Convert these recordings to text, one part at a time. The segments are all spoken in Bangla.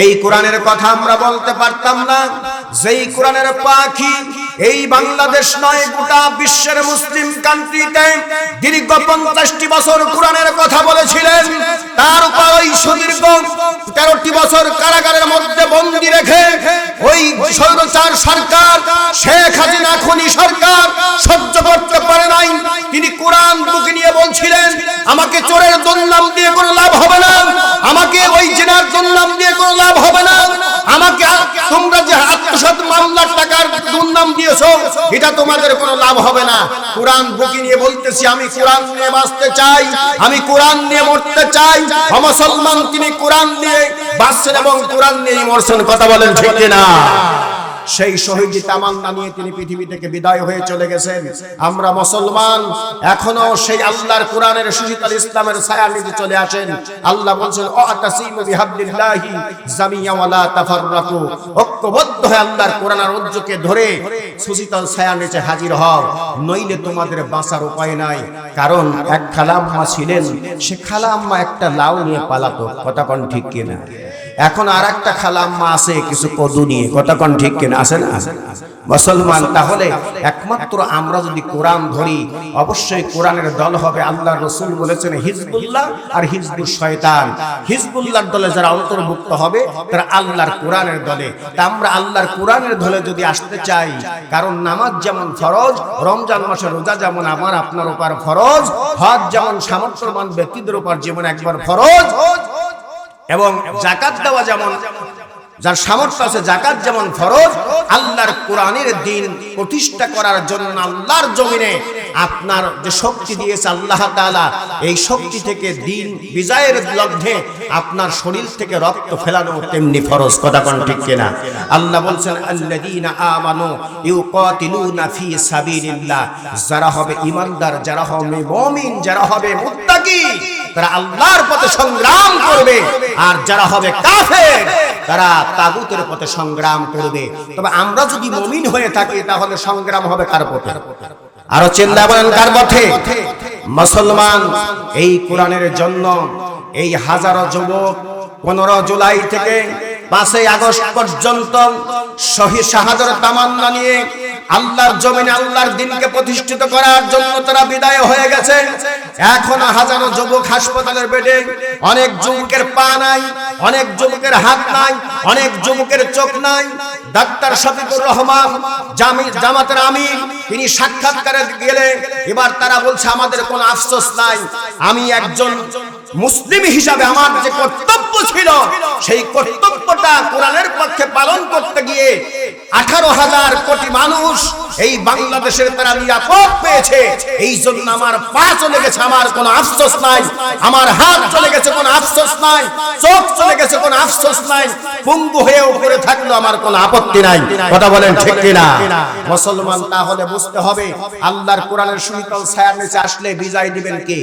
এই কোরআনের কথা আমরা বলতে পারতাম না যেই কোরআনের পাখি এই বাংলাদেশ নয় গোটা বিশ্বের মুসলিম কান্ট্রিতে দীর্ঘ 50টি বছর কোরআনের কথা বলেছিলেন। তার উপর ওই সুদীর্ঘ 13টি বছর কারাগারের মধ্যে বন্দী রেখে ওই স্বৈরাচার সরকার শেখ হাসিনা খুনি সরকার সহ্য করতে পারে নাই। তিনি কোরআন বুকে নিয়ে বলছিলেন, আমাকে চোরের দুর্নাম দিয়ে কোনো লাভ হবে না, আমাকে ওই জিনার দুর্নাম দিয়ে কোনো লাভ হবে না, আমাকে তোমরা যে আত্মসাৎ মামলার টাকার দুর্নাম দিয়েছো এটা তোমাদের কোনো লাভ হবে না। কোরআন বুকে নিয়ে বলতেছি, আমি কোরআন নিয়ে বাঁচতে চাই, আমি কোরআন নিয়ে মরতে চাই। মুসলমান তিনি কোরআন নিয়ে বাঁচছেন এবং কোরআন নিয়ে মরছেন, কথা বলেন ঠিক কিনা? সেই শহীদ তামান্না নিয়ে তিনি পৃথিবী থেকে বিদায় হয়ে চলে গেছেন। আমরা মুসলমান এখনো সেই আল্লাহর কোরআনের সুশীতল ইসলামের ছায়ার নিচে চলে আসেন। আল্লাহ বলেন, ওয়াতাসিমু বিহাবলিল্লাহি জামিয়া ওয়া লা তাফাররাকু, ঐক্যবদ্ধ হয়ে আল্লাহর কোরআনের রজ্জুকে ধরে সুশীতল ছায়ার নিচে হাজির হও, নইলে তোমাদের বাঁচার উপায় নাই। কারণ এক খালাম্মা ছিলেন, সে খালাম্মা একটা লাউ নিয়ে পালাতো, কথা কোন ঠিক কিনা? এখন আর একটা খালাম্মা আছে কিছু কদু নিয়ে, কথা কোন ঠিক কিনা? আছে না মুসলমান? তাহলে একমাত্র আমরা যদি কোরআন ধরি অবশ্যই কোরআনের দল হবে। আল্লাহর রাসূল বলেছেন হিজবুল্লাহ আর হিজবুশ শয়তান। হিজবুল্লাহর দলে যারা অন্তর্ভুক্ত হবে তারা আল্লাহর কোরআনের দলে। তা আমরা আল্লাহর কোরআনের দলে যদি আসতে চাই, কারণ নামাজ যেমন ফরজ, রমজান মাসে রোজা যেমন আমার আপনার উপর ফরজ, হজ যেমন সামর্থ্যবান ব্যক্তিদের উপর যেমন একবার ফরজ, এবং যাকাত দেওয়া যেমন যার সামর্থ্য আছে যাকাত যেমন ফরজ, আল্লাহর কোরআনের দ্বীন প্রতিষ্ঠা করার জন্য আল্লাহর জমিনে আপনার যে শক্তি দিয়েছে আল্লাহ তাআলা, এই শক্তি থেকে দ্বীন বিজয়ের লক্ষ্যে আপনার শরীর থেকে রক্ত ফেলানো তেমনি ফরজ, কথা কোন ঠিক কিনা? আল্লাহ বলছেন, আল্লাযীনা আমানু ইউকাতিলুনা ফি সাবিলিল্লাহ, যারা হবে ঈমানদার, যারা হবে মুমিন, যারা হবে মুত্তাকি, তারা আল্লাহর পথে সংগ্রাম করবে। আর যারা হবে কাফের, তারা তাগুতের পথে সংগ্রাম করবে। তবে আমরা যদি মুমিন হয়ে থাকি তাহলে সংগ্রাম হবে কার পথে? আরো চিন্তা করেন, কার পথে? মুসলমান এই কোরআনের জন্য এই হাজারো যুবক 15 জুলাই থেকে 5 আগস্ট পর্যন্ত শহীদ শাহাদাত তামান্না নিয়ে আল্লাহর জমিনে আল্লাহর দ্বীনকে প্রতিষ্ঠিত করার জন্য তারা বিদায় হয়ে গেছে। এখন হাজারো যুবক হাসপাতালের বেডে, অনেক যুবকের পা নাই, অনেক যুবকের হাত নাই, অনেক যুবকের চোখ নাই। ডাক্তার শফিকুর রহমান জামাতের আমির তিনি সাক্ষাৎকারে গেলে এবার তারা বলছে, আমাদের কোনো আফসোস নাই, আমি একজন মুসলিম হিসাবে আমার যে কর্তব্য ছিল সেই কর্তব্যটা কোরআনের পক্ষে পালন করতে গিয়ে 18,000 কোটি মানুষ এই বাংলাদেশের তারা নিরাপদ পেয়েছে। এই জন্য আমার পা চলে গেছে, আমার কোনো আফসোস নাই, আমার হাত চলে গেছে, কোনো আফসোস নাই, চোখ চলে গেছে, কোনো আফসোস নাই, পঙ্গু হয়ে উপরে থাকলো আমার কোনো আপত্তি নাই, কথা বলেন ঠিক কিনা? মুসলমান তাহলে বুঝতে হবে আল্লাহর কোরআনের সুশীতল ছায়ার নিচে আসলে বিজয় দিবেন কে?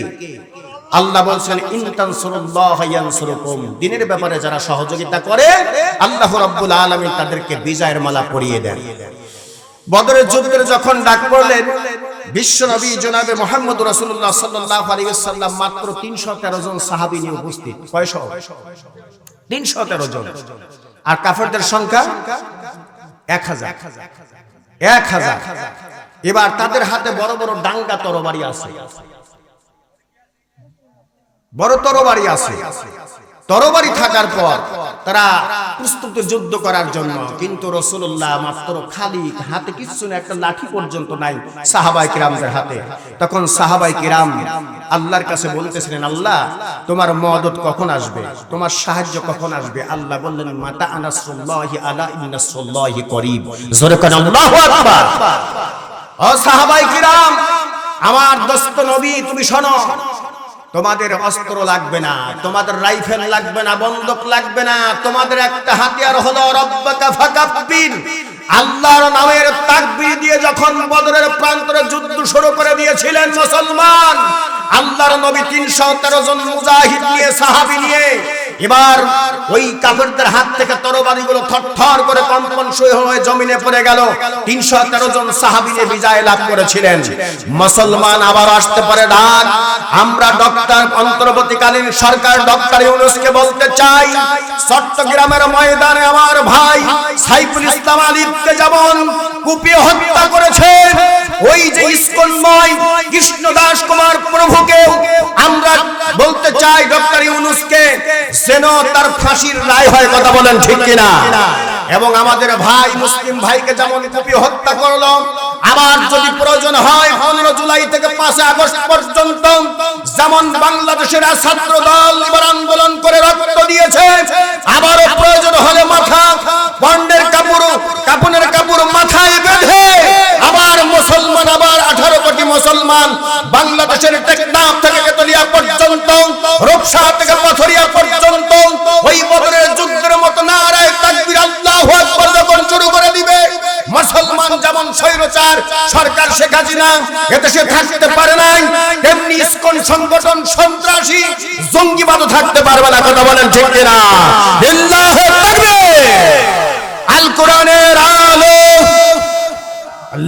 আল্লাহ বলছেন, ইন তানসুরুল্লাহ ইয়ানসুরকুম, দ্বীনের ব্যাপারে যারা সহযোগিতা করে আল্লাহ রাব্বুল আলামিন তাদেরকে বিজয়ের মালা পরিয়ে দেন। বদরের যুদ্ধের যখন ডাক পড়লেন, বিশ্ব নবী জনাবে মুহাম্মদ রাসূলুল্লাহ সাল্লাল্লাহু আলাইহি ওয়াসাল্লাম মাত্র 313 জন সাহাবী নিয়ে উপস্থিত। কয়শো? 313 জন। আর কাফেরদের সংখ্যা 1000। এবার তাদের হাতে বড় বড় ডাঙ্গা তরবারি আছে, বড় তরবারি আছে। তরবারি থাকার পর তারা প্রস্তুত যুদ্ধ করার জন্য, কিন্তু রাসূলুল্লাহ মাত্র খালি হাতে কিছু না, একটা লাঠি পর্যন্ত নাই সাহাবায়ে কিরামদের হাতে। তখন সাহাবায়ে কিরাম আল্লাহর কাছে বলতেছিলেন, আল্লাহ তোমার মদদ কখন আসবে, তোমার সাহায্য কখন আসবে? আল্লাহ বললেন, মাতা আনাসুল্লাহি আলা ইন্নাসুল্লাহি করিব। জোরে কোন আল্লাহু আকবার। ও সাহাবায়ে কিরাম, আমার দোস্ত নবী তুমি শোনো, তোমাদের অস্ত্র লাগবে না, তোমাদের রাইফেল লাগবে না, বন্দুক লাগবে না, তোমাদের একটা হাতিয়ার হলো রব্বাকা ফাকাব্বির, আল্লাহর নামের তাকবীর দিয়ে যখন বদরের প্রান্তরে যুদ্ধ শুরু করে দিয়েছিলেন মুসলমান, আল্লাহর নবী 313 জন মুজাহিদ নিয়ে সাহাবী নিয়ে এবার ওই কাফেরদের হাত থেকে তরবারিগুলো থরথর করে কম্পন হয়ে জমিনে পড়ে গেল। 313 জন সাহাবী নিয়ে বিজয় লাভ করেছিলেন। মুসলমান আবার আসতে পারে ডাক। আমরা ডক্টর অন্তর্বর্তীকালীন সরকার ডক্টর ইউনূসকে বলতে চাই, চট্টগ্রামের ময়দানে আমার ভাই সাইফুল ইসলাম আলিফকে যেমন কুপিয়ে হত্যা করেছেন, ওই যে ইসকনময় কৃষ্ণদাস কুমার প্রভুকে আমরা বলতে চাই ডক্টর ইউনূসকে যেন তার ফাঁসির রায় হয়। কথা বলেন ঠিক কিনা? এবং আমাদের ভাই মুসলিম ভাইকে যেমন কুপিয়ে হত্যা করলো, আবার যদি প্রয়োজন হয় 15 জুলাই থেকে 5 আগস্ট পর্যন্ত যেমন বাংলাদেশের ছাত্র দল এবার আন্দোলন করে রক্ত দিয়েছে, আবারও প্রয়োজন হলে মাথা বন্ডের কাপড়ের কাপড় মাথায় বেঁধে আবার মুসলমান, আবার 18 কোটি মুসলমান বাংলাদেশের টেকনাফ থেকে তেতুলিয়া পর্যন্ত, রূপসা থেকে পাথরিয়া পর্যন্ত ওই বদরের যুদ্ধের মতো নারায়ে তাকবীর আল্লাহু আকবার যখন শুরু করে দিবে, মুসলমান যেমন স্বৈরাচার সরকার শেখ হাসিনা এদেশে থাকতে পারে নাই, তেমনি ইসকন সংগঠন সন্ত্রাসী জঙ্গিবাদও থাকতে পারবে না। কথা বলেন ঠিক কিনা? লিল্লাহি তাকবীর। আল কোরআনের আলো,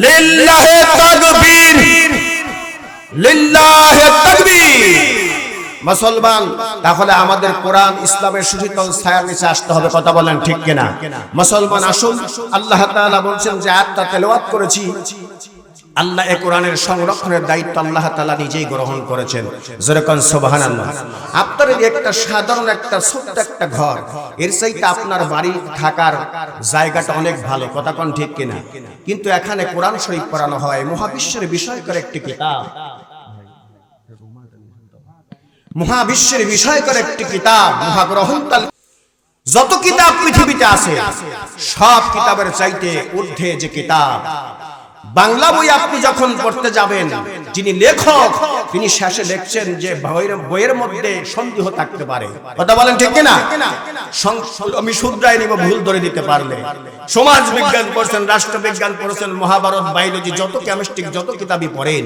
লিল্লাহি তাকবীর, লিল্লাহি তাকবীর। মুসলমান, তাহলে আমাদের কোরআন ইসলামের সুশীতল ছায়ার নিচে আসতে হবে। কথা বলেন ঠিক কিনা? মুসলমান আসুন, আল্লাহ তাআলা বলছেন যে আয়াতটা তেলাওয়াত করেছি, আল্লাহ এই কোরআনের সংরক্ষণের দায়িত্ব আল্লাহ তাআলা নিজেই গ্রহণ করেছেন। জোরে কোন সুবহানাল্লাহ। আপনার একটা সাধারণ একটা ছোট্ট একটা ঘর, এর চাইতে আপনার বাড়ি থাকার জায়গাটা অনেক ভালো। কথা কোন ঠিক কিনা? কিন্তু এখানে কোরআন শরীফ পড়ানো হয়, মহাবিশ্বের বিষয়কর একটি কিতাব, মহাবিশ্বের বিষয়কর একটি কিতাব, মহাগ্রন্থাল। যত কিতাব পৃথিবীতে আছে সব কিতাবের চাইতে ঊর্ধ্বে যে কিতাব, বাংলা বই আপনি যখন পড়তে যাবেন, যিনি লেখক তিনি শেষে লিখছেন যে বইয়ের মধ্যে সন্দেহ থাকতে পারে। কথা বলেন ঠিক কিনা? আমি শুধরাই নিব ভুল ধরে দিতে পারলে। সমাজ বিজ্ঞান পড়ছেন, রাষ্ট্রবিজ্ঞান পড়ছেন, মহাভারত, বায়োলজি, যত কেমিস্ট্রি যত কিতাবই পড়েন,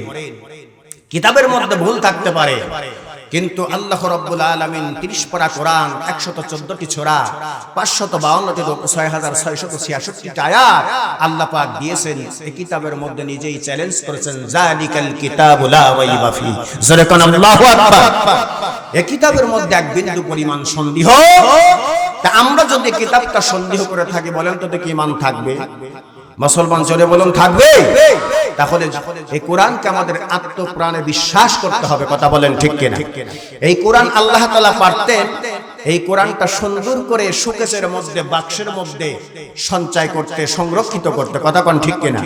কিতাবের মধ্যে ভুল থাকতে পারে। কিন্তু আল্লাহ রাব্বুল আলামিন 30 পারা কোরআন, 114টি সূরা, 552টি রূপ, 6666টি আয়াত আল্লাহ পাক দিয়েছেন। এই কিতাবের মধ্যে নিজেই চ্যালেঞ্জ করেছেন, জালিকাল কিতাবু লা রাইবা ফি। জোরে কোন আল্লাহু আকবার। এই কিতাবের মধ্যে এক বিন্দু পরিমাণ সন্দেহ, তা আমরা যদি কিতাবটা সন্দেহ করে থাকি, বলেন তো দেখি ঈমান থাকবে? মুসলমান জোরে বলুন থাকবে? তাহলে এই কোরআনকে আমাদের আত্মপ্রাণে বিশ্বাস করতে হবে। কথা বলেন ঠিক কিনা? এই কোরআন আল্লাহ তাআলা পারতেন এই কোরআনটা সুন্দর করে শোকেসের মধ্যে, বাক্সের মধ্যে সঞ্চয় করতে, সংরক্ষিত করতে। কথা কোন ঠিক কিনা?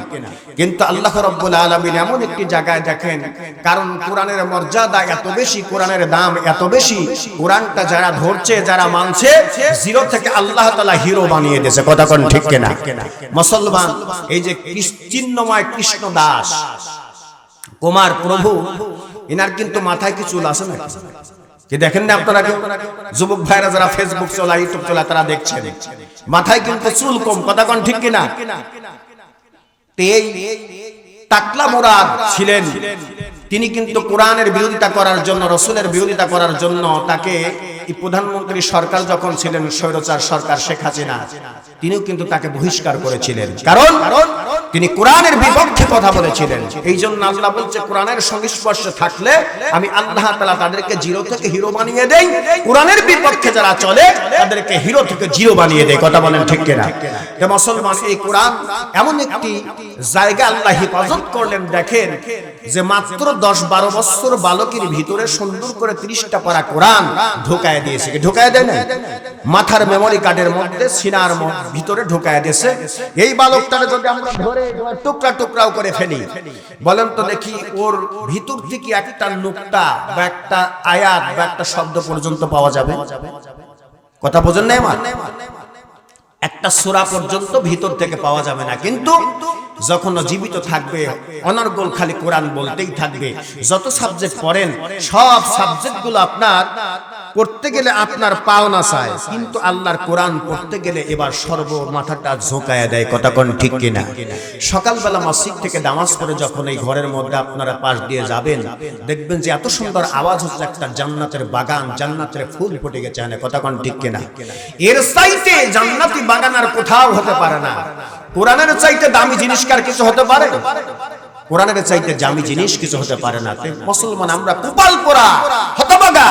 কিন্তু আল্লাহ রাব্বুল আলামিন এমন একটি জায়গায় দেখেন, কারণ কোরআনের মর্যাদা এত বেশি, কোরআনের দাম এত বেশি, কোরআনটা যারা ধরছে, যারা মানছে, জিরো থেকে আল্লাহ তাআলা হিরো বানিয়ে দিয়েছে। কথা কোন ঠিক কিনা? মুসলমান, এই যে চিহ্নময় কৃষ্ণ দাস কুমার প্রভু, এনার কিন্তু মাথায় কি চুল আছে না? কি দেখেন না আপনারা? যুবক ভাইরা যারা ফেসবুক চালায়, ইউটিউব চালায়, তারা দেখছেন মাথায় কিন্তু চুল কম। কথা কোন ঠিক কিনা? এই টাকলা মুরাদ ছিলেন, তিনি কিন্তু কোরআনের বিরোধিতা করার জন্য, রাসূলের বিরোধিতা করার জন্য তাকে প্রধানমন্ত্রী সরকার যখন ছিলেন, স্বৈরাচার সরকার শেখ হাসিনা, তিনিও কিন্তু তাকে বহিষ্কার করেছিলেন, কারণ তিনি কোরআনের বিপক্ষে কথা বলেছিলেন। এই জন্য আল্লাহ বলছে, কোরআনের সংস্পর্শে থাকলে আমি আল্লাহ তাআলা তাদেরকে জিরো থেকে হিরো বানিয়ে দেই, কোরআনের বিপক্ষে যারা চলে তাদেরকে হিরো থেকে জিরো বানিয়ে দেয়। কথা বলেন ঠিক কিনা? যে মুসলমান, এই কোরআন এমন একটি জায়গা আল্লাহ হেফাজত করলেন, দেখেন যে মাত্র 10-12 বছর বালকের ভিতরে সুন্দর করে 30টা পারা কোরআন ঢোকায় দিয়েছে। ঢোকায় দেয় না? মাথার মেমোরি কার্ডের মধ্যে, সিনার ভিতরে ঢোকায় দিয়েছে। এই বালকটারে যদি আমরা ধরে টুকরা টুকরাও করে ফেলি, বলেন তো দেখি ওর ভিতর থেকে একটা নুকতা বা একটা আয়াত বা একটা শব্দ পর্যন্ত পাওয়া যাবে? কথা বোঝেন না? আমার একটা সূরা পর্যন্ত ভিতর থেকে পাওয়া যাবে না। কিন্তু যখন জীবিত থাকবে, অনর্গল খালি কোরআন বলতেই থাকবে। যত সাবজেক্ট পড়েন, সব সাবজেক্টগুলো আপনার পড়তে গেলে আপনার পাও না চায়, কিন্তু আল্লাহর কোরআন পড়তে গেলে এবার সর্ব মাথাটা ঝোঁকায়া দেয়। কথা কোন ঠিক কিনা? সকালবেলা মসজিদ থেকে নামাজ পড়ে যখন এই ঘরের মধ্যে আপনারা পাশ দিয়ে যাবেন, দেখবেন যে এত সুন্দর আওয়াজ হচ্ছে, একটা জান্নাতের বাগান, জান্নাতের ফুল ফুটে গেছে। কথা কোন ঠিক কিনা? এর চাইতে জান্নাতি বাগান আর কোথাও হতে পারে না। কোরআনের চাইতে দামি জিনিস কার কিছু হতে পারে? কোরআনের চাইতে দামি জিনিস কিছু হতে পারে না। মুসলমান আমরা কপাল পোড়া, হতভাগা,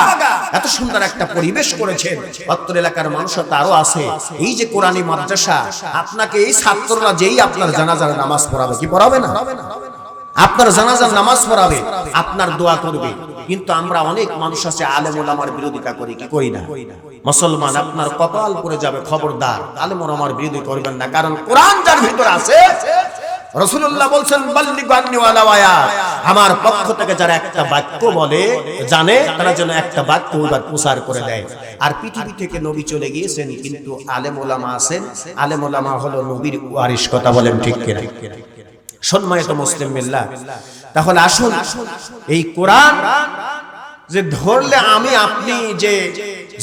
এত সুন্দর একটা পরিবেশ করেছেন। অত্র এলাকার মানুষ তো আরো আছে। এই যে কোরআনী মাদ্রাসা, আপনাকে এই ছাত্ররা যেই আপনার জানাজার নামাজ পড়াবে, কি পড়াবে না? আপনার জানাজার নামাজ পড়াবে, আপনার দোয়া করবে। কিন্তু আমরা অনেক মানুষ আছে আলেম ওলামার বিরোধিতা করি, কি করি না? মুসলমান আপনার কপাল পড়ে যাবে, খবরদার আলেম ওলামার বিরোধিতা করবেন না। কারণ কোরআন যার ভিতর আছে, রাসূলুল্লাহ বলেন বাল্লিগু আন্নী ওয়ালাউ আয়াত, আমার পক্ষ থেকে যারা একটা বাক্য বলে জানে, তারা যেন একটা বাক্য ওইবার প্রচার করে দেয়। আর পৃথিবী থেকে নবী চলে গিয়েছেন, কিন্তু আলেম ওলামা আছেন। আলেম ওলামা হলো নবীর ওয়ারিস। কথা বলেন ঠিক কিনা? সম্মানিত মুসলিম মিল্লাহ, তাহলে আসুন এই কোরআন যে ধরলে আমি আপনি যে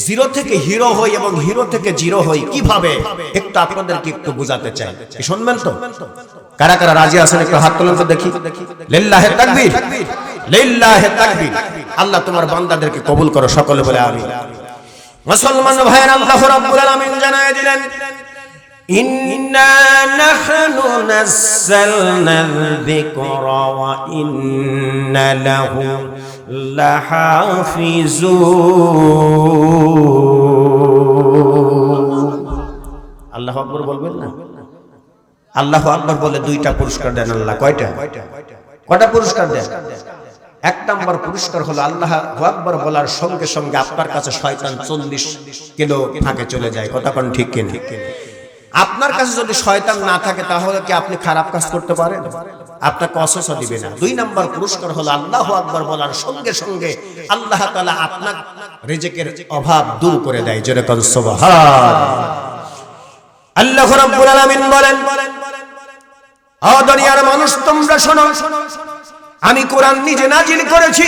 জিরো থেকে হিরো হই এবং হিরো থেকে জিরো হই, কিভাবে একটু আপনাদেরকে একটু বোঝাতে চাই। শুনবেন তো? কারা কারা রাজি আছেন একটু হাত তুলুন তো দেখি। লিল্লাহি তাকবীর, লিল্লাহি তাকবীর। আল্লাহ তোমার বান্দাদেরকে কবুল করো, সকলে বলে আমিন। মুসলমান ভাইরা, আল্লাহ রাব্বুল আলামিন জানায় দিলেন, ইন্না নাহনু নাযালনা যিকরা ওয়া ইন্না লাহু লাহাফিজুন। আল্লাহু আকবার বলবেন না? আল্লাহু আকবার বলে দুইটা পুরস্কার দেন আল্লাহ। কয়টা? কয়টা পুরস্কার দেন? এক নাম্বার পুরস্কার হলো আল্লাহু আকবার বলার সঙ্গে সঙ্গে আপনার কাছে শয়তান 40 কিলো ফাঁকে চলে যায়। কথা কোন ঠিক কিনা? আপনার কাছে যদি শয়তান না থাকে, তাহলে কি আপনি খারাপ কাজ করতে পারেন? আপনাকে অসুস্থ দিবে না। দুই নাম্বার পুরস্কার হলো আল্লাহু আকবার বলার সঙ্গে সঙ্গে আল্লাহ তাআলা আপনার রিজিকের অভাব দূর করে দেয়। জোরে কোন সুবহানাল্লাহ। আল্লাহ রাব্বুল আলামিন বলেন, ও দুনিয়ার মানুষ তোমরা শোনো, আমি কোরআন নিজে নাজিল করেছি,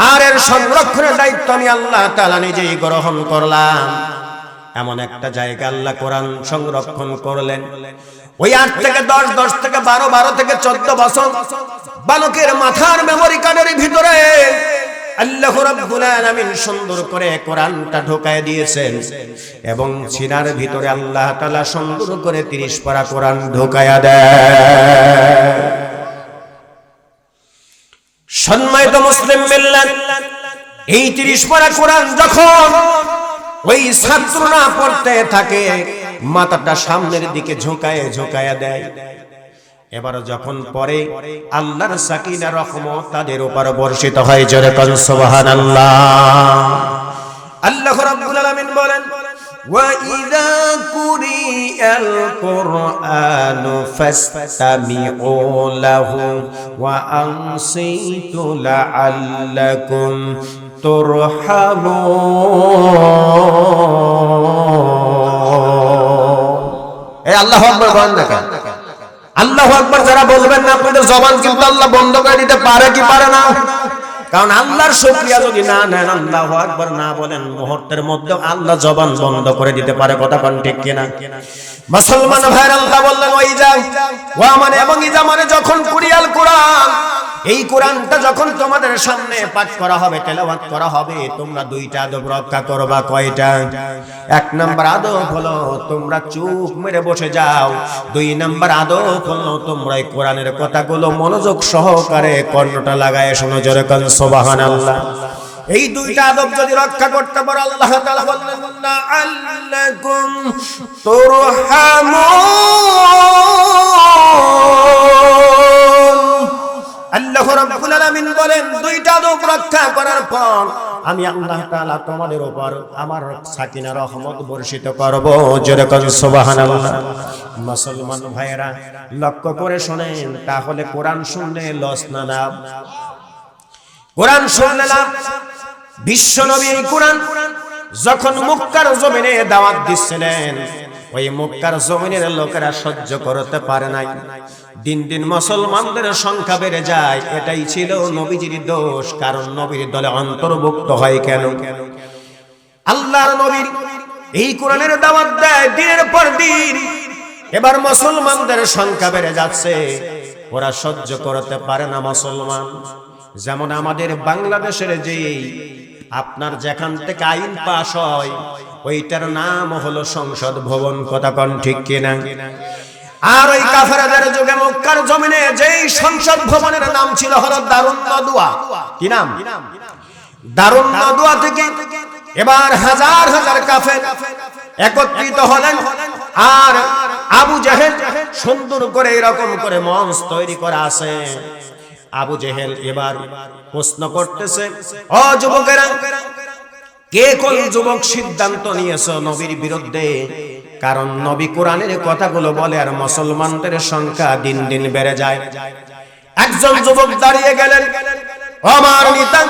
আর এর সংরক্ষণের দায়িত্ব আমি আল্লাহ তাআলা নিজেই গ্রহণ করলাম। এমন একটা জায়গা আল্লাহ কোরআন সংরক্ষণ করলেন, ওই 8 থেকে 10, 10 থেকে 12, 12 থেকে 14 বছর বালকের মাথার মেমরি কার্ডের ভিতরে আল্লাহ রাব্বুল আলামিন সুন্দর করে কোরআনটা ঢোকায় দিয়েছেন, এবং সিনার ভিতরে আল্লাহ তাআলা সুন্দর করে 30 পারা কোরআন ঢোকায়া দেয়। সম্মানিত মুসলিম মিল্লাত, এই 30 পারা কোরআন যখন ওই ছাত্ররা পড়তে থাকে, মাথাটা সামনের দিকে ঝুঁকায় ঝুঁকায়া দেয়। এবার যখন পড়ে, আল্লাহর সাকিনা রহমত তাদের উপর বর্ষিত হয়। জোরে কোন সুবহানাল্লাহ। আল্লাহ রাব্বুল আলামিন বলেন, ওয়া ইযা কুরিআল কুরআনু ফাসতামিউ লাহু ওয়া আনসিতু লাআল্লাকুম তুরহামুন। এই আল্লাহু আকবার বলেন না? আল্লাহু আকবার যারা বলবেন না, আপনাদের জবান কিন্তু আল্লাহ বন্ধ করে দিতে পারে কি পারে না? কারণ আল্লাহর শুকরিয়া যদি না নেন, আল্লাহু আকবার না বলেন, মুহূর্তের মধ্যে আল্লাহ জবান বন্ধ করে দিতে পারে। কথা কোন ঠিক কিনা? মুসলমান ভাইরা, আল্লাহ বললেন ওয়া মানে এবং ইজা মানে যখন কুরিয়াল কোরআন, এই কোরআনটা যখন তোমাদের সামনে পাঠ করা হবে, তেলাওয়াত করা হবে, তোমরা দুইটা আদব রক্ষা করবা। কয়টা? এক নাম্বার আদব হলো তোমরা চুপ মেরে বসে যাও। দুই নাম্বার আদব হলো তোমরা এই কোরআনের কথাগুলো মনোযোগ সহকারে কর্ণটা লাগায় শোনো। জোরে কোন সুবহানাল্লাহ। এই দুইটা আদব যদি রক্ষা করতে পারো, আল্লাহ তাআলা বললেন লাআল্লাকুম তুরহামুন। আল্লাহ রাব্বুল আলামিন বলেন, দুইটা আদব রক্ষা করার পর আমি আল্লাহ তাআলা তোমাদের উপর আমার সাকিনা রহমত বর্ষিত করব। জোরে কোন সুবহানাল্লাহ। মুসলমান ভাইরা, লক্ষ্য করে শুনেন, তাহলে কোরআন শুনলে লস না লাভ? কোরআন শুনলে লাভ। বিশ্ব নবী এই কোরআন যখন মক্কার জমিনে দাওয়াত দিচ্ছিলেন, ওই মক্কার জমিনের লোকেরা সহ্য করতে পারে নাই। দিন দিন মুসলমানদের সংখ্যা বেড়ে যায়। এটাই ছিল নবীজির দোষ। কারণ নবীর দলে অন্তর্ভুক্ত হয় কেন? আল্লাহর নবী এই কোরআনের দাওয়াত দেয় দিনের পর দিন। এবার মুসলমানদের সংখ্যা বেড়ে যাচ্ছে, ওরা সহ্য করতে পারে না মুসলমান। যেমন আমাদের বাংলাদেশের যে আপনার যেখান থেকে আইন পাস হয় ওইটার নাম হলো সংসদ ভবন, কথা কোন ঠিক কিনা? আর ওই কাফেরদের যুগে মক্কার জমিনে যেই সংসদ ভবনের নাম ছিল হলো দারুন নদওয়া। কি নাম? দারুন নদওয়া থেকে এবার হাজার হাজার কাফের একত্রিত হলেন। আর আবু জেহেল সুন্দর করে এরকম করে মঞ্চ তৈরি করা আছে। আবু জেহেল এবার প্রশ্ন করতেছে, ও যুবকেরা, কে কোন যুবক সিদ্ধান্ত নিয়েছো নবীর বিরুদ্ধে? কারণ নবী কোরআনের কথাগুলো বলে আর মুসলমানদের সংখ্যা দিন দিন বেড়ে যায়। একজন যুবক দাঁড়িয়ে গেলেন, আমার নেতা,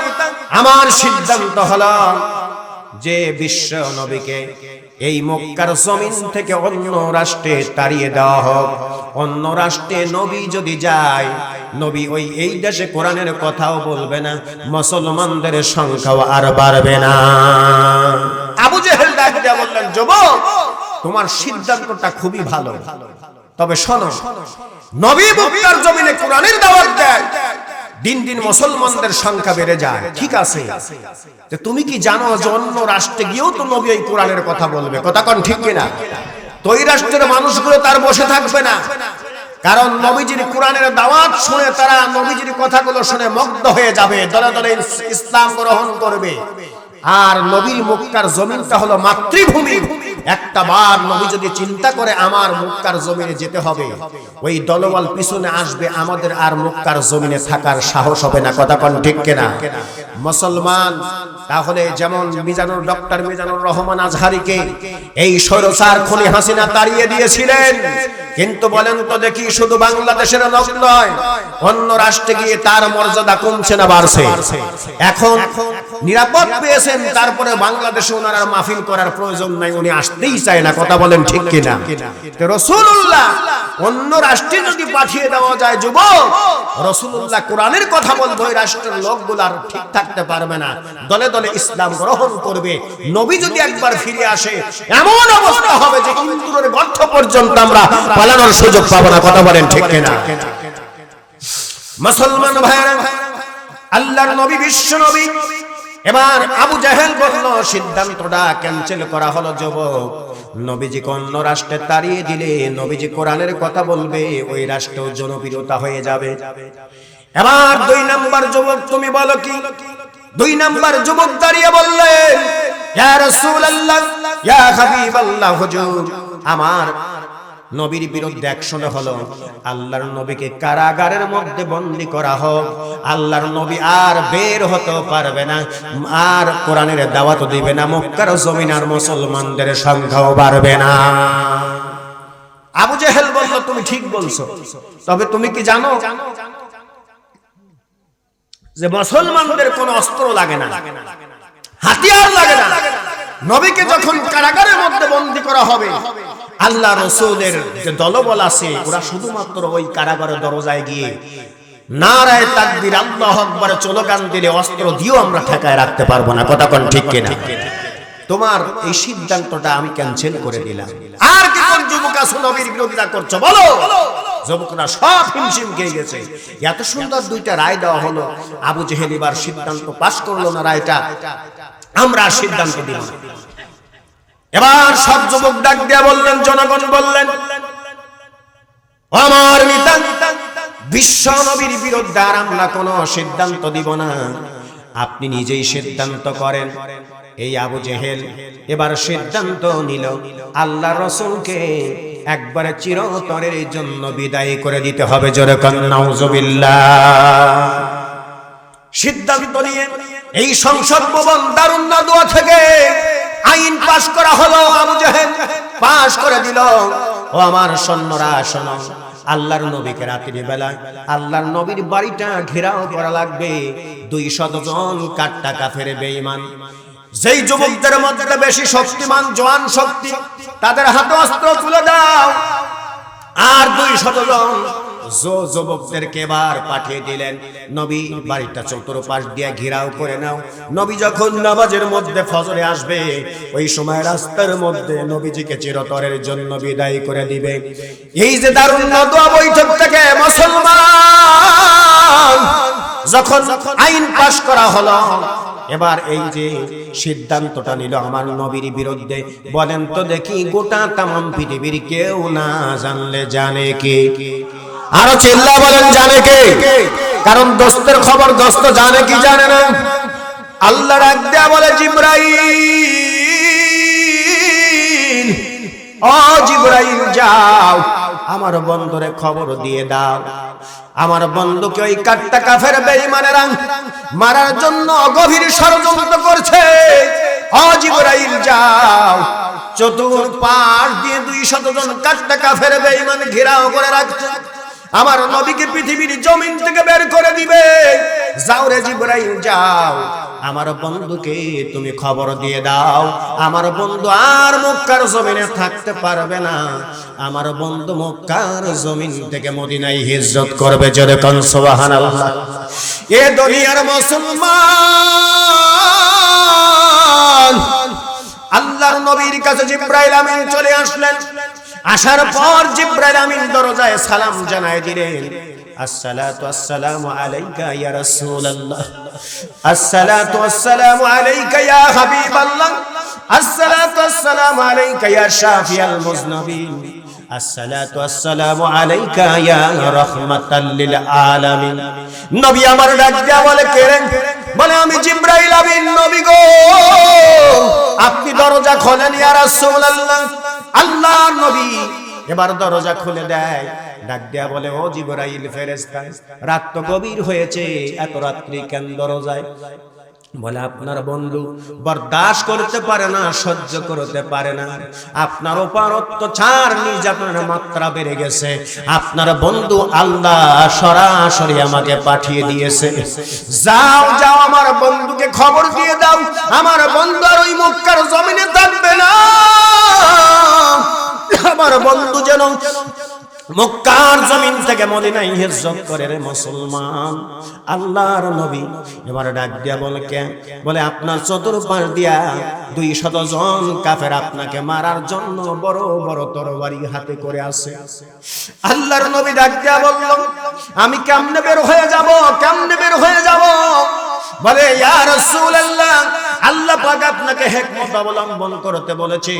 আমার সিদ্ধান্ত হলো যে বিশ্ব নবীকে এই মক্কার জমিন থেকে অন্য রাষ্ট্রে তাড়িয়ে দেওয়া হোক। অন্য রাষ্ট্রে নবী যদি যায়, নবী ওই এই দেশে কোরআনের কথাও বলবে না, মুসলমানদের সংখ্যাও আর বাড়বে না। আবু জেহেল ডাক দিয়ে বললেন, যুবক, তোমার সিদ্ধান্তটা খুবই ভালো, তবে শোনো, নবী মক্কার জমিনে কোরআনের দাওয়াত দেয়, দিন দিন মুসলমানদের সংখ্যা বেড়ে যায়, ঠিক আছে, যে তুমি কি জানো যে অন্য রাষ্ট্রে গিয়েও তো নবী এই কোরআনের কথা বলবে, কথা কোন ঠিক কিনা? তো ওই রাষ্ট্রের মানুষগুলো তার বসে থাকবে না, কারণ নবীজির কোরআনের দাওয়াত শুনে তারা নবীজির কথাগুলো শুনে মুগ্ধ হয়ে যাবে, দলে দলে ইসলাম গ্রহণ করবে। আর নবীর মক্কার জমিনটা হলো মাতৃভূমি। একটা বার নবী যদি চিন্তা করে আমার মক্কার জমিনে যেতে হবে, ওই দলবল পিছনে আসবে, আমাদের আর মক্কার জমিনে থাকার সাহস হবে না, কথা কোন ঠিক কিনা? মুসলমান তাহলে যেমন ডক্টর মিজানুর রহমান আজহারিকে এই স্বৈরাচার খুনি হাসিনা তাড়িয়ে দিয়েছিলেন, কিন্তু বলেন তো দেখি, শুধু বাংলাদেশের লোক নয়, অন্য রাষ্ট্রে গিয়ে তার মর্যাদা কমছে না বাড়ছে? এখন নিরাপদ পেয়েছেন, তারপরে বাংলাদেশে ওনার আর মাহফিল করার প্রয়োজন নাই, উনি আসতেই চায় না, কথা বলেন ঠিক কিনা? রাসূলুল্লাহ অন্য রাষ্ট্রে যদি পাঠিয়ে দেওয়া যায় যুবক, রাসূলুল্লাহ কোরআনের কথা বলবে, ওই রাষ্ট্রের লোকগুলো আর ঠিক থাকতে পারবে না, দলে দলে ইসলাম গ্রহণ করবে। নবী যদি একবার ফিরে আসে, এমন অবস্থা হবে যে ইন্দুরের গর্ত পর্যন্ত আমরা পালানোর সুযোগ পাবো না, কথা বলেন ঠিক কিনা? মুসলমান ভাইরা, আল্লাহর নবী, বিশ্ব নবী, এবার আবু জেহেল বলল, সিদ্ধান্তটা ক্যান্সেল করা হলো যুবক, নবীজি অন্য রাষ্ট্রে তাড়িয়ে দিলে নবীজি কোরআনের কথা বলবে, ওই রাষ্ট্র জনপ্রিয়তা হয়ে যাবে। এবার 2 নাম্বার যুবক, তুমি বলো কি? 2 নাম্বার যুবক দাঁড়িয়ে বললেন, ইয়া রাসূলুল্লাহ, ইয়া হাবিবাল্লাহ, হুজুর, আমার নবীর বিরুদ্ধে অ্যাকশন হলো, আল্লাহর নবীকে কারাগারের মধ্যে বন্দী করা হোক, আল্লাহর নবী আর বের হতে পারবে না, আর কোরআনের দাওয়াত দিবে না, মক্কার জমিন আর মুসলমানদের সংখ্যাও বাড়বে না। আবু জেহেল বলল, তুমি ঠিক বলছো, তবে তুমি কি জানো যে মুসলমানদের কোনো অস্ত্র লাগে না, হাতিয়ার লাগে না। নবীকে যখন কারাগারের মধ্যে বন্দী করা হবে, আল্লাহ রাসূলের যে দলবল আছে, ওরা শুধুমাত্র ওই কারাগারের দরজায় গিয়ে নারায়ে তাকবীর, আল্লাহু আকবার স্লোগান দিলে অস্ত্র দিয়েও আমরা ঠেকায় রাখতে পারবো না, কথা কোন ঠিক কিনা? তোমার এই সিদ্ধান্তটা আমি ক্যান্সেল করে দিলাম। আর কি কোন যুবক আছে নবীর বিরোধিতা করছো বলো? যুবকরা সব হিমশিম খেয়ে গেছে। এত সুন্দর 2টা রায় দেওয়া হলো, আবু জেহেল এবার সিদ্ধান্ত পাশ করলো না, রায়টা আমরা সিদ্ধান্ত দিলাম। এবার সব যুবক ডাক দিয়া বললেন, জনগণ বললেন, আমার নেতা বিশ্ব নবীর বিরুদ্ধে আর আমরা কোনো সিদ্ধান্ত দিব না, আপনি নিজেই সিদ্ধান্ত করেন। এই আবু জেহেল এবার সিদ্ধান্ত নিল, আল্লাহ রাসূলকে একবারে চিরতরের জন্য বিদায় করে দিতে হবে, জোরে কান নাউজুবিল্লাহ। সিদ্ধান্ত নিয়ে এই সংসদ ভবন দারুন নাদওয়া থেকে আইন পাশ করা হলো, আবু জেহেল পাশ করে দিল। ও আমার সৈন্যরা শোনো, আল্লাহর নবীকে রাতের বেলা আল্লাহর নবীর বাড়িটা ঘেরাও করা লাগবে। 200 জন কাট্টা কাফের বেঈমান, যেই যুবকদের মধ্যে বেশি শক্তিমান জওয়ান শক্তি, তাদের হাতে অস্ত্র তুলে দাও। আর 200 জন যুবকদেরকে এবার পাঠিয়ে দিলেন, নবী বাড়িটা চতুর্পাশ দিয়ে ঘেরাও করে নাও। নবী যখন নামাজের মধ্যে ফজরে আসবে, ওই সময় রাস্তার মধ্যে নবীজিকে চিরতরের জন্য বিদায় করে দিবে। এই যে দারুণ দোয়া বৈঠক থেকে মুসলমান যখন আইন পাশ করা হলো, এবার এই যে সিদ্ধান্তটা নিল আমার নবীর বিরুদ্ধে, বলেন তো দেখি গোটা তামাম পৃথিবীর কেউ না জানলে জানে কে? আরো চিল্লা বলেন, জানে কে? কারণ দোস্তের খবর দোস্ত জানে কি জানে না? আল্লাহ ডাক দেয়া বলে, জিবরাইল, ও জিবরাইল যাও আমার বন্ধুরে খবর দিয়ে দাও, আমার বন্ধুকে ওই কাট্টা কাফের বেঈমানেরা মারার জন্য গভীর ষড়যন্ত্র করছে। ও জিবরাইল যাও, চতুর্পাশ দিয়ে 200 জন কাট্টা কাফের বেঈমান ঘেরাও করে রাখছে, আমার নবীকে পৃথিবীর জমিন থেকে বের করে দিবে। যাও রে জিবরাইল যাও, আমার বন্ধুকে তুমি খবর দিয়ে দাও, আমার বন্ধু আর মক্কার জমিনে থাকতে পারবে না, আমার বন্ধু মক্কার জমিন থেকে মদিনায় হিজরত করবে। জোরে কোন সুবহানাল্লাহ। এ দুনিয়ার মুসলমান, আল্লাহর নবীর কাছে জিবরাইল আমিন চলে আসলেন। আসার পর জিবরাইল আমিন দরজায় সালাম জানায় দিলেন, আসসালাতু আসসালামু আলাইকা ইয়া রাসূলুল্লাহ, আসসালাতু আসসালামু আলাইকা ইয়া হাবিবাল্লাহ, আসসালাতু আসসালামু আলাইকা ইয়া শাফিয়াল মুজনাবিন, আসসালাতু আসসালামু আলাইকা ইয়া রাহমাতাল লিল আলামিন। নবী আমার ডাক দেয়া বলে, কে রে? বলে, আমি জিবরাইল আমিন নবী গো, আপনি দরজা খোলেন ইয়া রাসূলুল্লাহ। আল্লাহর নবী এবার দরজা খুলে দেয়, ডাক দেয়া বলে, ও জিবরাইল ফেরেশতা, রাত তো গভীর হয়েছে, এত রাত্রি কেন দরজায়? বলে, আপনার বন্ধু বরদাস্ত করতে পারে না, সহ্য করতে পারে না, আপনার উপর অত্যাচার নির্যাতনের মাত্রা বেড়ে গেছে, আপনার বন্ধু আল্লাহ সরাসরি আমাকে পাঠিয়ে দিয়েছে। যাও যাও আমার বন্ধুকে খবর দিয়ে দাও, আমার বন্ধু আর ওই মক্কার জমিনে থাকবে না, আমার বন্ধু যেন মক্কার জমিন থেকে মদিনায় হিজরত করে। রে মুসলমান, আল্লাহর নবী এবার ডাক দিয়া বলে, কে? বলে, আপনার চতুর্পাশ দিয়া 200 জন কাফের আপনাকে মারার জন্য বড় বড় তরবারি হাতে করে আছে। আল্লাহর নবী ডাক দিয়া বলল, আমি কেমনে বের হয়ে যাব, কেমনে বের হয়ে যাব? বলে, ইয়া রাসূলুল্লাহ, আল্লাহ পাক আপনাকে হিকমত অবলম্বন করতে বলেছে,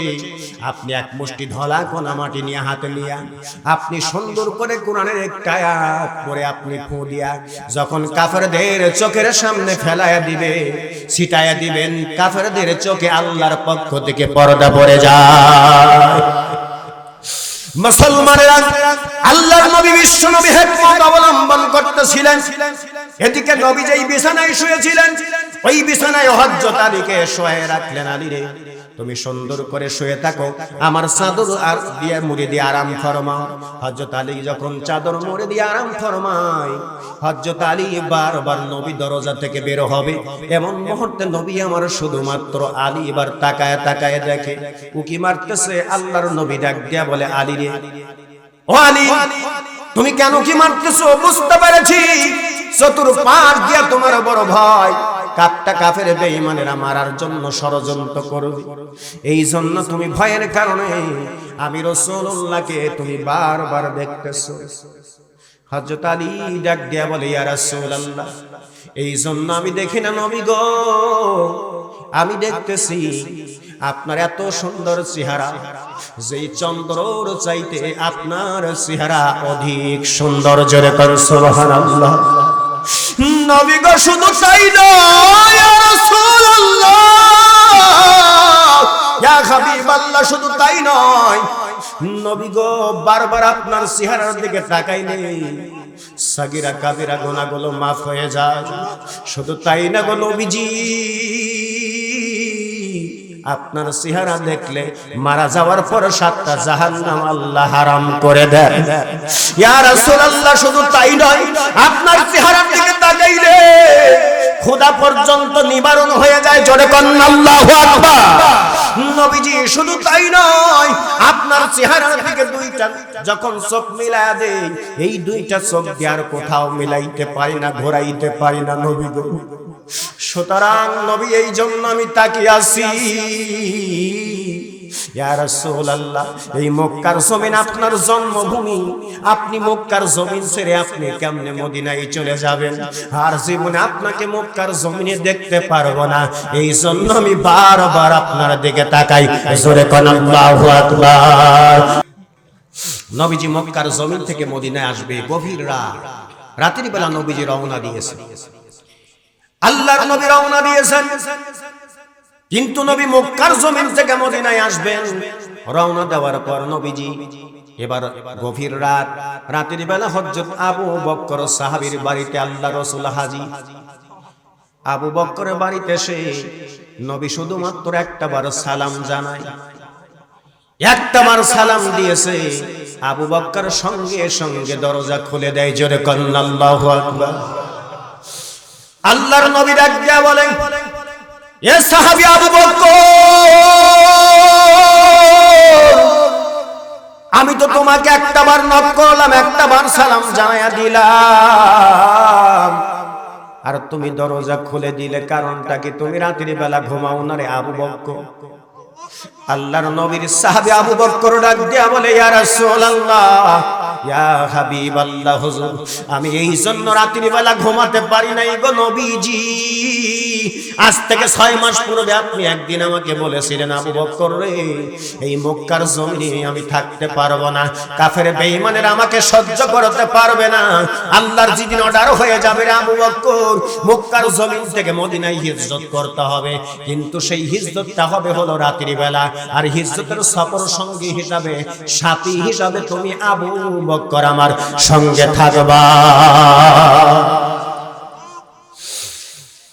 আপনি এক মুষ্টি ধলা কোনা মাটি নিয়ে হাতে নিয়ে আপনি সুন্দর করে কোরআনের একটা আয়াত পড়ে আপনি ফু দিয়া যখন কাফেরদের চোখের সামনে ফেলায়া দিবে, ছিটায়া দিবেন, কাফেরদের চোখে আল্লাহর পক্ষ থেকে পর্দা পড়ে যায়। মুসলমানেরা, আল্লাহর নবী বিশ্ব নবী হিকমত অবলম্বন করতেছিলেন। এদিকে নবী যেই বিছানায় শুয়েছিলেন, ওই বিছানায় হযরত আলীকে শুয়ে রাখলেন। আলী রে, তুমি সুন্দর করে শুয়ে থাকো, আমার চাদর আর দিয়ে মুড়ি দিয়ে আরাম ফরমাও। হযরত আলী যখন চাদর মুড়ি দিয়ে আরাম ফরমায়, হযরত আলী বারবার নবী দরজা থেকে বের হবে, এমন মুহূর্তে নবী আমার শুধুমাত্র আলী এবার তাকায় তাকায় দেখে উকি মারতেছে। আল্লাহর নবী ডাক দিয়া বলে, আলী রে, ও আলী, তুমি কেন কি মারতেছো? বুঝতে পেরেছি চতুর্পাশ দিয়া তোমার বড় ভয়, কাট্টা কাফের বেঈমানেরা মারার জন্য ষড়যন্ত্র করবে, এই জন্য তুমি ভয়ের কারণে আমি রাসূলুল্লাহকে তুমি বারবার দেখতেছো। হযরত আলী ডাক দিয়া বলে, ইয়া রাসূলুল্লাহ, এই জন্য আমি দেখি না নবী গো, আমি দেখতেছি আপনার এত সুন্দর চেহারা, যেই চন্দ্রর চাইতে আপনার চেহারা অধিক সুন্দর। জোরে কোন সুবহানাল্লাহ। নবী গো, শুধু তাই নয় ইয়া রাসূলুল্লাহ, ইয়া হাবিবাল্লাহ, শুধু তাই নয় নবী গো, বারবার আপনার চেহারার দিকে তাকাইলে সাগীরা কাবিরা গুনাহগুলো মাফ হয়ে যায়। শুধু তাই না গো নবীজি, আপনার চেহারা দেখলে মারা যাওয়ার পর 7টা জাহান্নাম আল্লাহ হারাম করে দেয়। ইয়া রাসূলুল্লাহ, শুধু তাই নয়, আপনার চেহারার দিকে তাকাইলে খোদা পর্যন্ত নিবারণ হয়ে যায়। জোরে কোন আল্লাহু আকবার। নবীজি, শুধু তাই নয়, আপনার চেহারার দিকে দুইটা যখন চোখ মিলায়া দেই, এই দুইটা চোখ দিয়ে আর কোথাও মিলাইতে পারি না, ঘোরাইতে পারি না নবী গো। সুতরাং নবী এই জন্য আমি তাকিয়ে আছি। ইয়া রাসূলুল্লাহ, এই মক্কার জমিন আপনার জন্মভূমি, আপনি মক্কার জমিন ছেড়ে আপনি কেমনে মদিনায় চলে যাবেন? আর জীবনে আপনাকে মক্কার জমিনে দেখতে পারবো না, এই জন্য আমি বারবার আপনার দিকে তাকাই। জোরে কোন আল্লাহু আকবার। নবীজি মক্কার জমিন থেকে মদিনায় আসবে গভীর রাত, রাতের বেলা নবীজি রওনা দিয়েছেন। আল্লাহর নবী রওনা দিয়েছেন, কিন্তু নবী মক্কার জমিন থেকে মদিনায় আসবেন। রওনা দেওয়ার পর নবীজি এবার গভীর রাত, রাতের বেলা হযরত আবু বকর সাহাবীর বাড়িতে আল্লাহ রাসূল হাজী। আবু বকরের বাড়িতে এসে নবী শুধুমাত্র একটাবার সালাম জানায়, একটাবার সালাম দিয়েছে। আবু বকর সঙ্গে সঙ্গে দরজা খুলে দেয়। জোরে কোন আল্লাহু আকবার। আল্লাহর নবী ডাক দিয়া বলেন, এ সাহাবী আবু বকর, আমি তো তোমাকে একটাবার নক করলাম, একটাবার সালাম জানায়া দিলাম, আর তুমি দরজা খুলে দিলে, কারণটা কি? তুমি রাতের বেলা ঘুমাও না রে আবু বকর? আল্লাহর নবীর সাহাবী আবু বকর ডাক দিয়া বলে, ইয়া রাসূলুল্লাহ, ইয়া হাবিবাল্লাহ, হুজুর, আমি এই জন্য রাতের বেলা ঘুমাতে পারি নাই গো নবীজি। আজ থেকে 6 মাস পূর্বে আপনি একদিন আমাকে বলেছিলেন, আবু বকর রে, এই মক্কার জমিনে আমি থাকতে পারবো না, কাফের বেঈমানের আমাকে সহ্য করতে পারবে না। আল্লাহর যেদিন অর্ডার হয়ে যাবে রে আবু বকর, মক্কার জমিন থেকে মদিনায় হিজরত করতে হবে, কিন্তু সেই হিজরতটা হবে হলো রাতের বেলা। আর হিজরতের সফর সঙ্গী হিসাবে, সাথী হিসাবে তুমি আবু বকর আমার সঙ্গে থাকবা।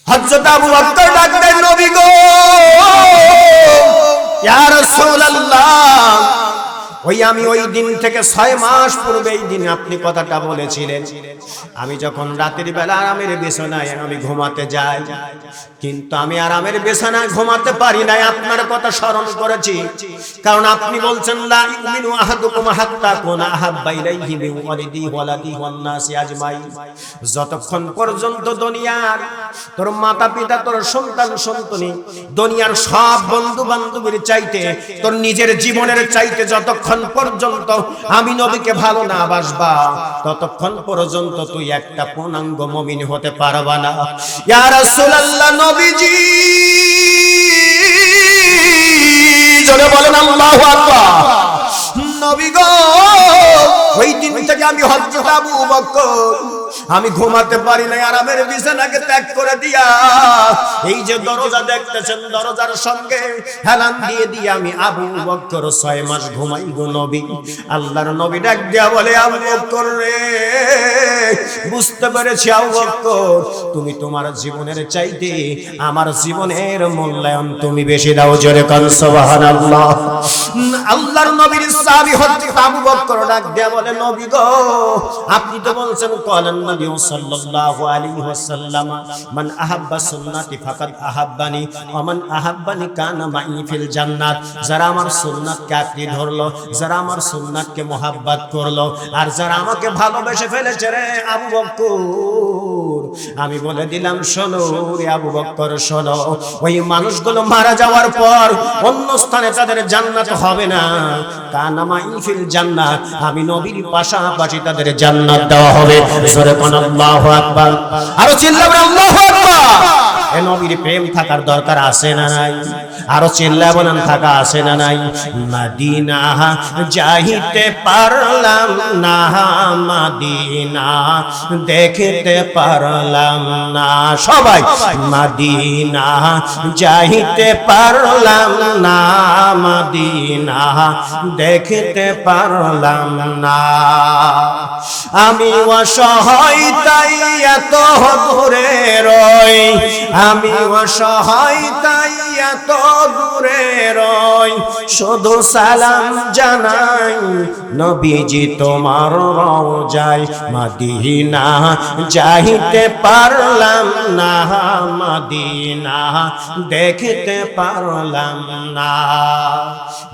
হযরত আবু বকর ডাকলেন, নবী গো, ইয়া রাসূলুল্লাহ, আমি ওই দিন থেকে 6 মাস পূর্বে এই দিন আপনি কথাটা বলেছিলেন, আমি যখন রাতের বেলা আরামের বিছানায় আমি ঘুমাতে যাই, কিন্তু আমি আরামের বিছানায় ঘুমাতে পারি নাই, আপনার কথা স্মরণ করেছি। কারণ আপনি বলছেন, লা ইউমিনু আহাদুকুম হাত্তা কুনা আহাব্বা ইলাইহি মিন ওয়ালিদিহি ওয়ালাদিহি ওয়ান নাসি আজমাইন। যতক্ষণ পর্যন্ত দুনিয়ার তোর মাতা পিতা, তোর সন্তান সন্ততি, দুনিয়ার সব বন্ধু বান্ধবীর চাইতে, তোর নিজের জীবনের চাইতে যতক্ষণ পর্যন্ত আমি নবীকে ভালো না বাসবা, ততক্ষণ পর্যন্ত তুই একটা পূর্ণাঙ্গ মুমিন হতে পারবা না। ইয়া রাসূলুল্লাহ, নবীজি, জোরে বলেন আল্লাহু আকবার। নবী গো, ওই দিন থেকে আমি হযরত আবু বকর আমি ঘুমাতে পারি না, আরামের বিছানাকে ত্যাগ করে দিয়া এই যে দরজা দেখতেছেন, দরজার সঙ্গে হেলান দিয়ে দিয়ে আমি আবু বকর 6 মাস ঘুমাই গো নবী। আল্লাহর নবী ডাক দিয়া বলে, আবু বকর রে, বুঝতে পেরেছি আবু বকর, তুমি তোমার জীবনের চাইতে আমার জীবনের মূল্যায়ন তুমি বেশি দাও। জোরে কোন সুবহানাল্লাহ। আল্লাহর নবীর সাহাবী হযরত আবু বকর ডাক দিয়া বলে, নবী গো, আপনি তো বলছেন, ক্বালান নবী সাল্লাল্লাহু আলাইহি ওয়াসাল্লাম, মান আহাব্বা সুন্নতি ফাকাদ আহাব্বানি ওয়া মান আহাব্বানি কানা মাই ফিল জান্নাত। যারা আমার সুন্নাতকে আঁকড়ে ধরলো, যারা আমার সুন্নাতকে মোহাব্বত করলো, আর যারা আমাকে ভালোবেসে ফেলেছে রে আবু বকর, আমি বলে দিলাম, শোনো রে আবু বকর, শোনো, ওই মানুষগুলো মারা যাওয়ার পর অন্য স্থানে তাদের জান্নাত হবে না, কানা মাই ফিল জান্নাত, আমি নবীর পাশাপাশি তাদের জান্নাত দেওয়া হবে। জোরে কোন আল্লাহু আকবার। আরো চিল্লাবেন আল্লাহু আকবার। এ নবীর প্রেম থাকার দরকার আছে না নাই? আরো চিল্লা বলেন, থাকা আছে না নাই? মদিনা যাইতে পারলাম না, মদিনা দেখতে পারলাম না, সবাই মদিনা যাইতে পারলাম না, মদিনা দেখতে পারলাম না, আমি অসহায় তাই এত দূরে রই, আমি অসহায় তাই এত দূরে রই, শুধু সালাম জানাই নবীজি তোমার রওজায়। মদিনা যাইতে পারলাম না, মদিনা দেখতে পারলাম না।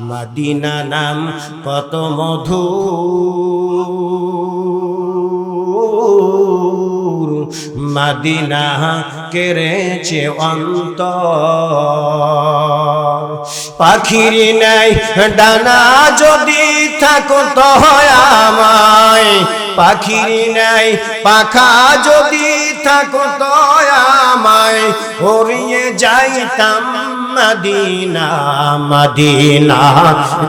মদিনা নাম কত মধুর, মদিনা কেড়েছে অন্তর। পাখির নাই ডানা যদি থাকতো আমায়, পাখির নাই পাখা যদি থাকতো আমায়, উড়িয়ে যাইতাম মদিনা। মদিনা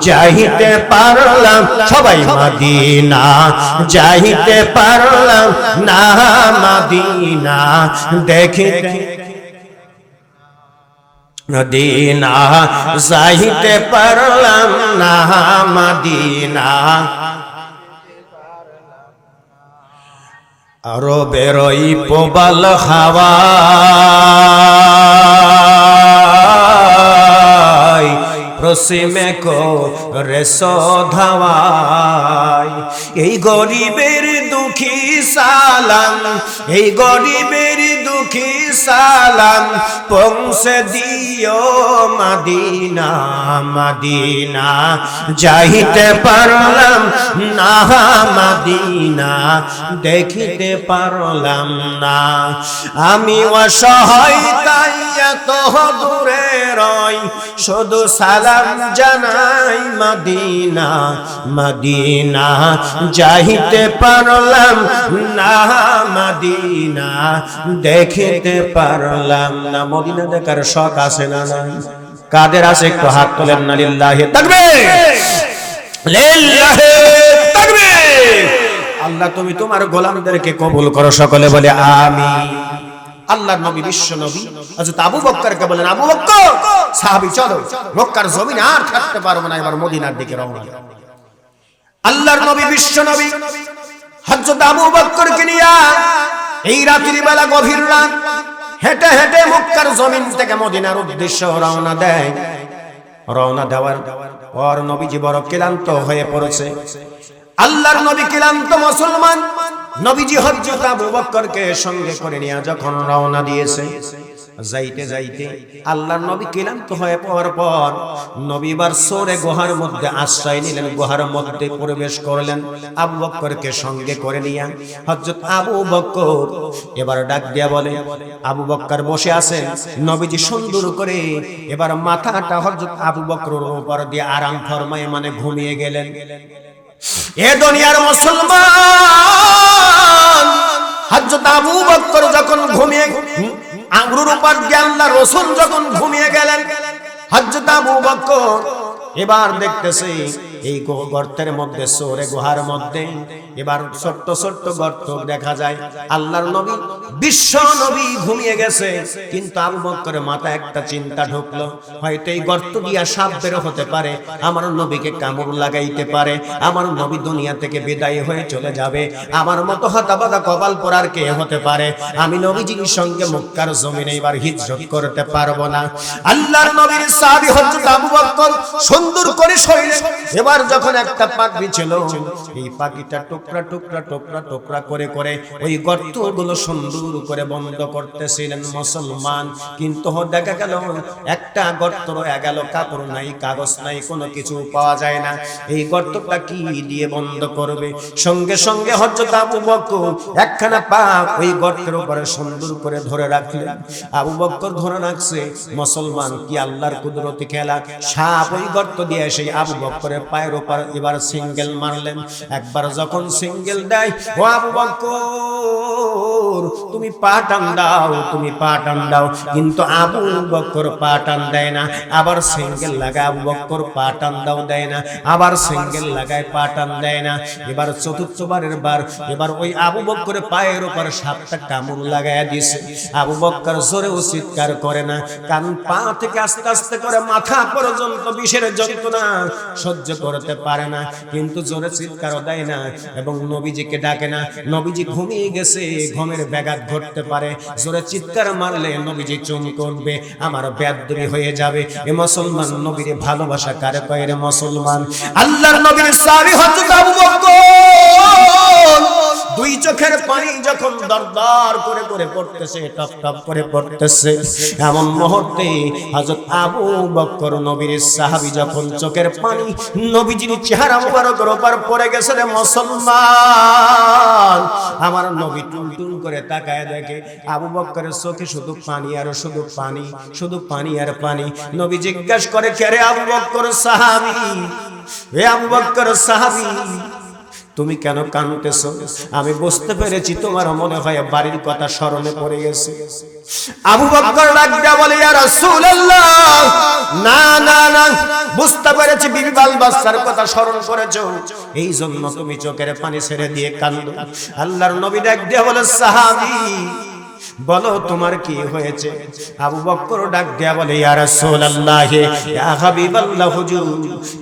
যাইতে পারলাম, সবাই মদিনা যাইতে পারলাম না, মদিনা দেখিতে, মদিনা যাইতে পারলাম না, মদিনা। আরো বেরোই প্রবল হাওয়া, পশ্চিমে করে ধাওয়াই। এই গরিবের দুঃখী সালাম, এই গরিবের দুঃখী সালাম পৌঁছে দিও মদিনা। মদিনা যাইতে পারলাম না, মদিনা দেখিতে পারলাম না। আমি অসহায় তাই এত দূরে রই, শুধু সালাম জানাই মদিনা। মদিনা যাইতে পারলাম না, মদিনা দেখিতে পারলাম না। মদিনা দেখার শখ আছে না নাই? কাদের আছে একটু হাত তোলেন না। লিল্লাহি তাকবীর, লিল্লাহি তাকবীর। আল্লাহ তুমি তোমার গোলামদেরকে কবুল করো, সকলে বলে আমিন। আল্লাহর নবী বিশ্ব নবী হযরত আবু বকরকে বলেন, আবু বকর সাহাবী চলো, মক্কার জমিনে আর থাকতে পারবো না, এবার মদিনার দিকে রওনা। আল্লাহর নবী বিশ্ব নবী হযরত আবু বকরকে নিয়ে এই রাতের বেলা গভীর রাত হেঁটে হেঁটে মক্কার জমিন থেকে মদিনার উদ্দেশ্যে রওনা দেয়। রওনা দেওয়ার পর নবীজি বড় ক্লান্ত হয়ে পড়েছে। আল্লাহর নবী ক্লান্ত মুসলমান, নবীজি হযরত আবু বকরকে সঙ্গে করে নিয়ে যখন রওনা দিয়েছে, যাইতে যাইতে আল্লাহর নবী ক্লান্ত হয়ে পড়ার পর নবীবার সরে গুহার মধ্যে আশ্রয় নিলেন, গুহার মধ্যে প্রবেশ করলেন। আবু বকরকে সঙ্গে করে নিয়ে হযরত আবু বকর এবার ডাক দিয়া বলে, আবু বকর বসে আছেন, নবীজি সুন্দর করে এবার মাথাটা হযরত আবু বকরের উপর দিয়ে আরাম ফরমায়, মানে ঘুমিয়ে গেলেন। এ দুনিয়ার মুসলমান, হযরত আবু বকর যখন ঘুমিয়ে, আঙ্গুর উপর দিয়ে আল্লাহর রাসূল যখন ঘুমিয়ে গেলেন, হযরত আবু বকর এবার দেখতেছে এই গর্তের মধ্যে, সরে গুহার মধ্যে এবার ছোট্ট ছোট্ট গর্ত দেখা যায়। আল্লাহর নবী বিশ্ব নবী ঘুমিয়ে গেছে, কিন্তু আবু বকরের মাথায় একটা চিন্তা ঢুকলো, হয়তো এই গর্ত দিয়া সাপ বের হতে পারে, আমার নবীকে কামড় লাগাইতে পারে, আমার নবী দুনিয়া থেকে বিদায় হয়ে চলে যাবে, আমার মতো হতবাগা কপাল পোড়ার কে হতে পারে, আমি নবীজির সঙ্গে মক্কার জমিনে এবার হিজরত করতে পারবো না। আল্লাহর নবীর সাহাবী হযরত আবু বকর সুন্দর করে শরীরে এবার যখন একটা পাখি ছিল, এই পাখিটা টুকরা টুকরা টুকরা টুকরা করে করে ওই গর্তগুলো সুন্দর করে বন্ধ করতেছিলেন মুসলমান। কিন্তু দেখা গেল একটা গর্ত রয়ে গেল, কাপড় নাই, কাগজ নাই, কোনো কিছু পাওয়া যায় না। এই গর্তটা কি দিয়ে বন্ধ করবে? সঙ্গে সঙ্গে হযরত আবু বকর একখানা পা ওই গর্তের উপরে সুন্দর করে ধরে রাখলেন। আবু বকর ধরে রাখছে, মুসলমান কি আল্লাহর কুদরতি খেলা। সাপ ওই গর্ত দিয়ে সেই আবু বকরের পায়ের উপর এবার সিঙ্গেল মারলেন। একবার যখন সিঙ্গেল দেয়, ও আবু বকর তুমি পা টান দাও, তুমি পা টান দাও, কিন্তু আবু বকর পা টান দেয় না। আবার সিঙ্গেল লাগায়, আবু বকর পা টান দাও, দেয় না। আবার সিঙ্গেল লাগায়, পা টান দেয় না। এবার চতুর্থবারের বার এবার ওই আবু বকরের পায়ের উপর সাপটা কামড় লাগায় দিয়েছে। আবু বকর জোরেও চিৎকার করে না, কারণ পা থেকে আস্তে আস্তে করে মাথা পর্যন্ত বিষের যন্ত্রণা সহ্য করে করতে পারে না, কিন্তু জোরে চিৎকারও দেয় না এবং নবীজিকে ডাকে না। নবীজি ঘুমিয়ে গেছে, ঘুমের ব্যাঘাত ঘটতে পারে, জোরে চিৎকার মারলে নবীজি চমকে উঠবে, আমার বেয়াদবি হয়ে যাবে। এ মুসলমান নবীর ভালোবাসা কারে কয় রে মুসলমান? আল্লাহর নবীর সাহাবী হযরত আবু বকর দুই চোখের পানি যখন দরদর করে করে পড়তেছে, টপ টপ করে পড়তেছে, এমন মুহূর্তে হযরত আবু বকর নবীর সাহাবী যখন চোখের পানি নবীজির চেহারা মুবারকের উপর পড়ে গেছে রে মুসলমান, আমার নবী টুনটুন করে তাকায় দেখে আবু বকরের চোখে শুধু পানি আর শুধু পানি, শুধু পানি আর পানি। নবী জিজ্ঞাসা করে, কে রে আবু বকর সাহাবী? হে আবু বকর সাহাবী, তুমি কেন কাঁদতেছো? আমি বুঝতে পেরেছি তোমার মনে হয় বাড়ির কথা স্মরণে পড়ে গেছে। আবু বকর ডাক দিয়া বলে, ইয়া রাসূলুল্লাহ, না না না, বুঝতে পেরেছি বিবি বাল বাচ্চার কথা স্মরণ করেছো, এই জন্য তুমি চোখের পানি ছেড়ে দিয়ে কাঁদো। আল্লাহর নবী ডাক দিয়া বলে, সাহাবী বলো তোমার কি হয়েছে? আবু বকর ডাক দিয়া বলে, ইয়া রাসূলুল্লাহ, ইয়া হাবিবাল্লাহ হুজুর,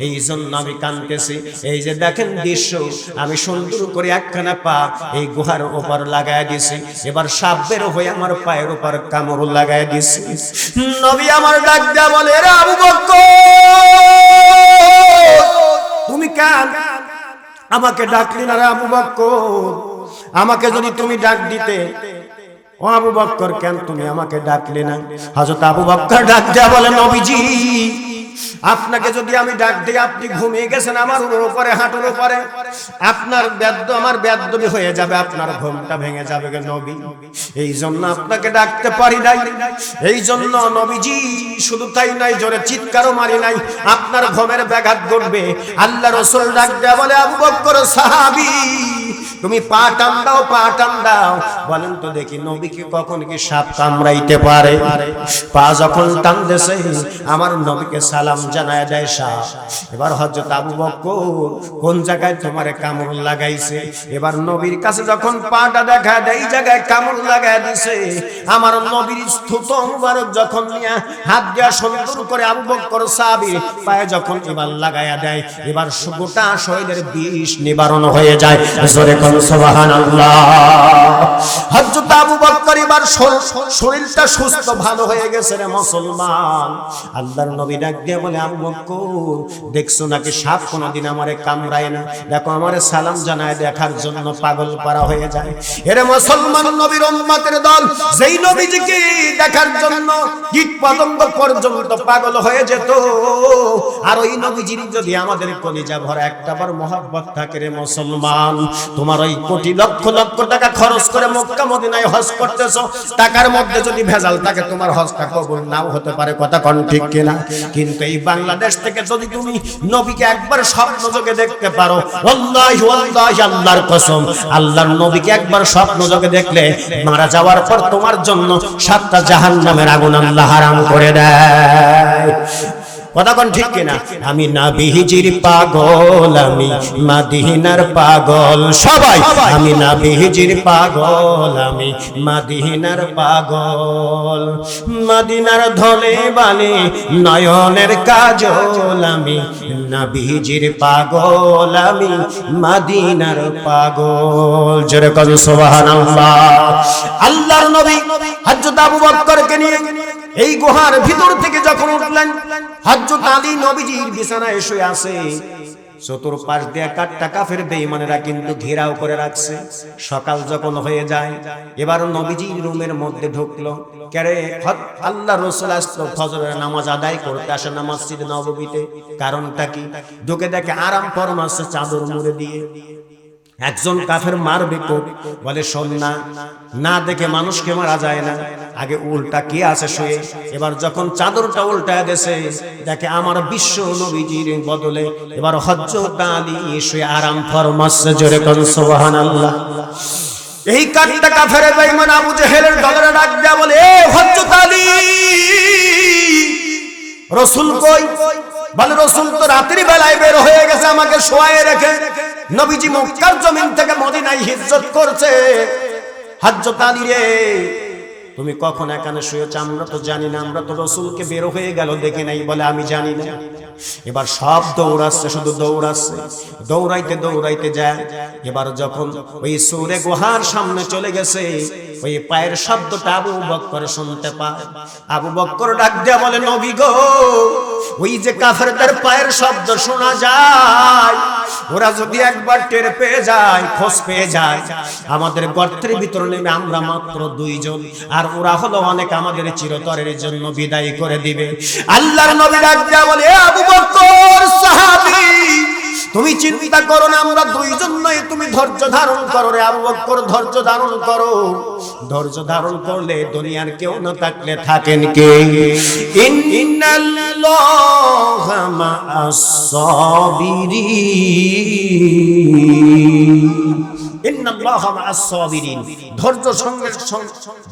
এই জন্য আমি কাঁদতেছি। এই যে দেখেন দৃশ্য, আমি সুন্দর করে একখানা পা এই গুহার উপর লাগায় দিছি, এবার সাপ বের হয়ে আমার পায়ের উপর কামড় লাগায় দিছি। নবী আমার ডাক দিয়া বলে, রে আবু বকর, তুমি কেন আমাকে ডাকলি না রে আবু বকর? আমাকে যদি তুমি ডাক দিতে, ও আবু বকর, কেন তুমি আমাকে ডাকলে না? হযরত আবু বকর ডাক দিয়া বলে, নবীজি, আপনাকে যদি আমি ডাক দিই, আপনি ঘুমিয়ে গেছেন আমার উপরে, হাঁটুর উপরে, আপনার আমার বেয়াদবি হয়ে যাবে, আপনার ঘুমটা ভেঙে যাবে গে নবী, এই জন্য আপনাকে ডাকতে পারি নাই। এই জন্য নবীজি শুধু তাই নাই, জোরে চিৎকারও মারি নাই, আপনার ঘুমের ব্যাঘাত ঘটবে। আল্লাহ রাসূল ডাক দেয়া বলে, আবু বকর সাহাবী, তুমি পা টান দাও, পা টান দাও। বলেন তো দেখি, নবীকে কখন কি সাপ কামড়াইতে পারে? পা যখন টান দেছে, আমার নবীকে সালাম জানায় দেয় সাপ। এবার হযরত আবু বকর, কোন জায়গায় তোমারে কামড় লাগাইছে? এবার নবীর কাছে যখন পাটা দেখা দেয়, এই জায়গায় কামড় লাগায় দিছে, আমার নবীর থুতু মুবারক যখন নিয়ে হাত দিয়া সুন্দর করে আবু বকর সাহাবীর পায়ে যখন এবার লাগায়া দেয়, এবার গোটা শরীরের বিষ নিবারণ হয়ে যায়। জোরে কোন সুবহানাল্লাহ। হযরত আবু বকর এবার শরীরটা সুস্থ ভালো হয়ে গেছে রে মুসলমান। আল্লাহর নবী ডাক দিয়ে বলে, আবু বকর, দেখছো নাকি সাপ কোনদিন আমারে কামড়ায় না? দেখো আমারে সালাম জানায় দেখার জন্য পাগল পারা হয়ে যায়। এরে মুসলমান নবীর উম্মতের দল, যেই নবীজিকে দেখার জন্য কীট পতঙ্গ পর্যন্ত পাগল হয়ে যেত, আর ওই নবীজির যদি আমাদের কলিজা ভরা একটাবার মহব্বত থাকে রে মুসলমান, তোমার ওই কোটি লক্ষ লক্ষ টাকা খরচ করে মক্কা মদিনায় হজ করতেছো, টাকার মধ্যে যদি ভেজাল থাকে, তোমার হজটা কবুল নাও হতে পারে, কথা কোন ঠিক কিনা? কিন্তু এই বাংলাদেশ থেকে যদি তুমি নবীকে একবার স্বপ্ন যোগে দেখতে পারো, ওয়াল্লাহি ওয়াল্লাহি, আল্লাহর কসম, আল্লাহর নবীকে একবার স্বপ্ন যোগে দেখলে, মারা যাওয়ার পর তোমার জন্য 7টা জাহান্নামের আগুন আল্লাহ হারাম করে দেয়। কথা কোন ঠিক কিনা? আমি নবীজির পাগল, আমি মদিনার পাগল, সবাই আমি নবীজির পাগল, আমি মদিনার পাগল, মদিনার ধনে বালে নয়নের কাজল, আমি নবীজির পাগল, আমি মদিনার পাগল। জোরে কোন সুবহানাল্লাহ। আল্লাহর নবী হযরত আবু বকরকে নিয়ে এই গুহার ভিতর থেকে যখন উঠলেন, হযরত আলী নবীজির বিছানায় শুয়ে আছে, চতুর্পাশ দিয়ে কাটটা কাফের বেঈমানেরা কিন্তু ঘেরাও করে রাখছে। সকাল যখন হয়ে যায়, এবার নবীজি রুমের মধ্যে ঢুকলো। কেরে আল্লাহ রাসূল আসতো ফজরের নামাজ আদায় করতে আসে না মসজিদে নববীতে। কারণটা কি? ঢুকে দেখে আরাম ফরমাচ্ছে চাদর মুড়ে দিয়ে। একজন কাফের মারবে কোপ, বলে শোন না, না দেখে মানুষকে মারা যায় না, আগে উল্টা কে আছে শুয়ে। এবার যখন চাদরটা উল্টায় দেছে, দেখে আমার বিশ্ব নবীজির বদলে এবার হযরত আলী শুয়ে আরাম ফরমাচ্ছে। জোরে কোন সুবহানাল্লাহ। এই কাটটা কাফের বেঈমান আবু জেহেলের দলের ডাক দেয়া বলে, এ হযরত আলী, রাসূল কই? বলে রাসূল তো রাতের বেলায় বের হয়ে গেছে, আমাকে শোয়ায়ে রেখে। নবীজি মক্কার জমিন থেকে মদিনায় হিজরত করছে। হযরত আলী রে, তুমি কখন এখানে শুয়েছ? আমরা তো জানি না, আমরা তো রাসূলকে বের হয়ে গেল দেখে নাই। বলে আমি জানি না। এবার সব দৌড়াচ্ছে, শুধু দৌড়াচ্ছে, দৌড়াইতে দৌড়াইতে যায়। এবার যখন ওই সূরে গুহার সামনে চলে গেছে, ওই পায়ের শব্দটা আবু বকর শুনতে পায়। আবু বকর ডাক দিয়া বলে, নবী গো, ওই যে কাফেরদের পায়ের শব্দ শোনা যায়, ওরা যদি একবার টের পেয়ে যায়, খোঁজ পেয়ে যায়, আমাদের গর্তের ভিতরে নেমে আমরা মাত্র 2 জন, আর ওরা হলো অনেক, আমাদের চিরতরের জন্য বিদায় করে দিবে। আল্লাহর নবী ডাক দিয়া বলে, আবু বকর সাহাবী, তুমি চিন্তা করো না, আমরা 2 জন নই, তুমি ধৈর্য ধারণ করো রে আবু বকর, ধৈর্য ধারণ করো। ধৈর্য ধারণ করলে দুনিয়ার কেউ না থাকলে থাকেন কে? ইন্নাল্লাহা মা'আস সাবিরিন, ইন্নাল্লাহা মা'আস সাবিরিন,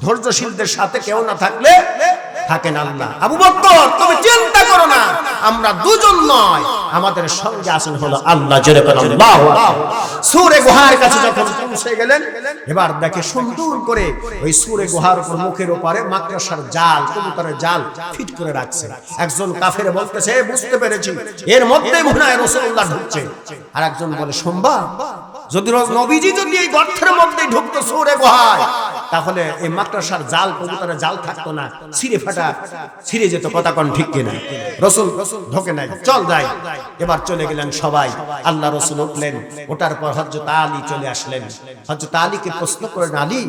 ধৈর্যশীলদের সাথে কেউ না থাকলে থাকেন আল্লাহ। আবু বকর তুমি চিন্তা করো না, আমরা 2 জন নয়, আমাদের সঙ্গে আছেন হলো আল্লাহ। জোরে বলেন আল্লাহু আকবার। সূরে গুহার কাছে যখন পৌঁছে গেলেন, এবার দেখে সুন্দর করে ওই সূরে গুহার উপর মুখের উপরে মাকড়সার জাল, কবুতরের জাল ফিট করে রাখছে। একজন কাফের বলতেছে, বুঝতে পেরেছি এর মধ্যেই মনে হয় রাসূলুল্লাহ ঢুকছে। আর একজন বলে, সম্ভব যদি নবীজি যদি এই গর্তের মধ্যে ঢুকতো সূরে গুহায়, তাহলে এই মাকড়সার জাল, কবুতরের জাল থাকতো না, ছিঁড়ে যেত। কথা কোন ঠিক কিনা? রাসূল ঢোকে নাই, চল যাই। এবার চলে গেলেন সবাই। আল্লাহ রাসূল উঠলেন, ওঠার পর হযরত আলী চলে আসলেন। হযরত আলীকে প্রশ্ন করেন, আলী